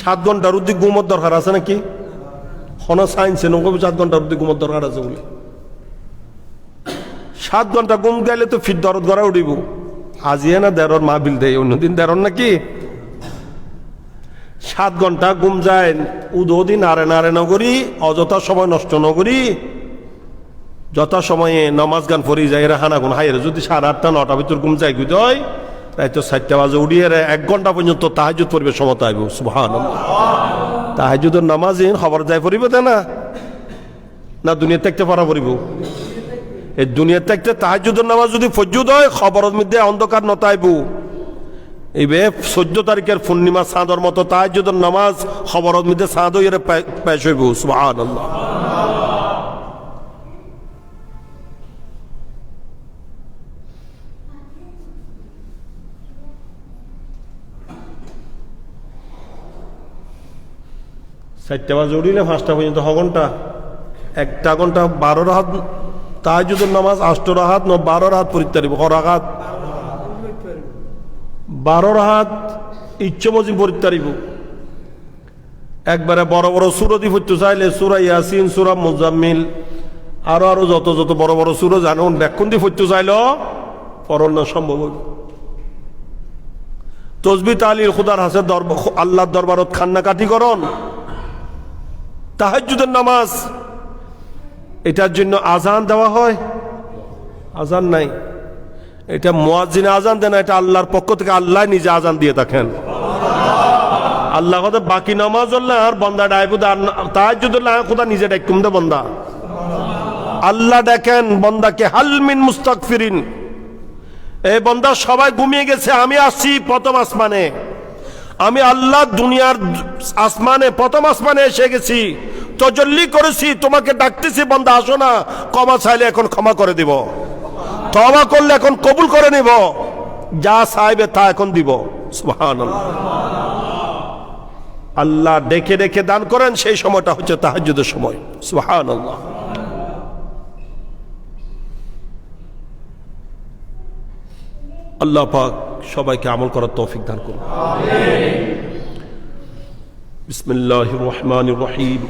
7 ঘন্টার অধিক ঘুমোর দরকার আছে নাকি? হন সাইন্সে নব 7 ঘন্টার অধিক ঘুমোর দরকার আছে বলে। 7 ঘন্টা ঘুম গেলে তো ফির দরদ গড়া উঠিব। আজিয়ে না দেড়র মাহবিল দেয়, অন্যদিন দেড়র নাকি? 7 ঘন্টা ঘুম যায়, উদোদিন নারে নারে নগরী, অযথা সময় নষ্ট নগরী, যথা সময়ে নামাজ গান পড়ি যায় এরা হানা গুণ হাইরে। যদি 8:30 9টা ভিতর ঘুম যায় গুই দয়, তাই তো 4টা বাজে উড়িয়ে 1 ঘন্টা পর্যন্ত তাহাজ্জুদ পড়বে, সমতা আইব। সুবহানাল্লাহ। তাহাজ্জুদের নামাজ খবর যায় পড়িব তা না, না দুনিয়া দেখতে পারা পড়িব? এই দুনিয়া থাকতে তাহাজ্জুদের নামাজ যদি ফজ্জুদ হয় খবরের মধ্যে অন্ধকার নতাইবু এই 14 তারিখের পূর্ণিমা চাঁদর মতো তাহাজ্জুদের নামাজ খবরের মধ্যে চাঁদ হইয়া পেশ হইব সুবহানাল্লাহ। চারটা বাজে উঠিলে 5টা পর্যন্ত ঘন্টা, 1 ঘন্টা 12 রাকাত তাহাজ্জুদের নামাজ, 8 রাকাত 12 রাকাত পড়তে পারিব। 12 রাকাত ইচ্ছে মজি পড়তে পারিব। একবারে বড় বড় সূরা দি পড়তে চাইলে সূরা ইয়াসিন, সূরা মুজাম্মিল, আরো যত যত বড় বড় সূরা জানুন ব্যাকুন দি পড়তে চাইলো পড়ানো সম্ভব হইব। তসবিহ তাহলিল খুদার হাসে আল্লাহর দরবারত কান্নাকাটি করন। তাহাজ্জুদের নামাজ এটার জন্য আজান দেওয়া হয়, আজান নাই, এটা মুয়াজ্জিন আজান দেন, এটা আল্লাহর পক্ষ থেকে আল্লাহ নিজে আজান দিয়ে থাকেন। আল্লাহ কথা বাকি নামাজ আর বন্দা ডাইবুদ তাহাজ্জুদের খোদা নিজে ডাকুম দে বন্দা, আল্লাহ দেখেন বন্দাকে হাল মিন মুস্তাগফিরিন, এই বন্দা সবাই ঘুমিয়ে গেছে, আমি আসছি প্রথম আসমানে, আমি আল্লাহ দুনিয়ার আসমানে প্রথম আসমানে এসে গেছি, তজল্লি করেছি, তোমাকে ডাকতেছি বন্দা আসো না, ক্ষমা চাইলে এখন ক্ষমা করে দিব, তওবা করলে এখন কবুল করে নিব, যা চাইবে তা এখন দিব। সুবহানাল্লাহ। আল্লাহ ডেকে ডেকে দান করেন, সেই সময়টা হচ্ছে তাহাজ্জুদের সময়। সুবহানাল্লাহ। আল্লাহ পাক সবাইকে আমল করার তৌফিক দান করুন। আমিন। বিসমিল্লাহির রহমানির রহিম।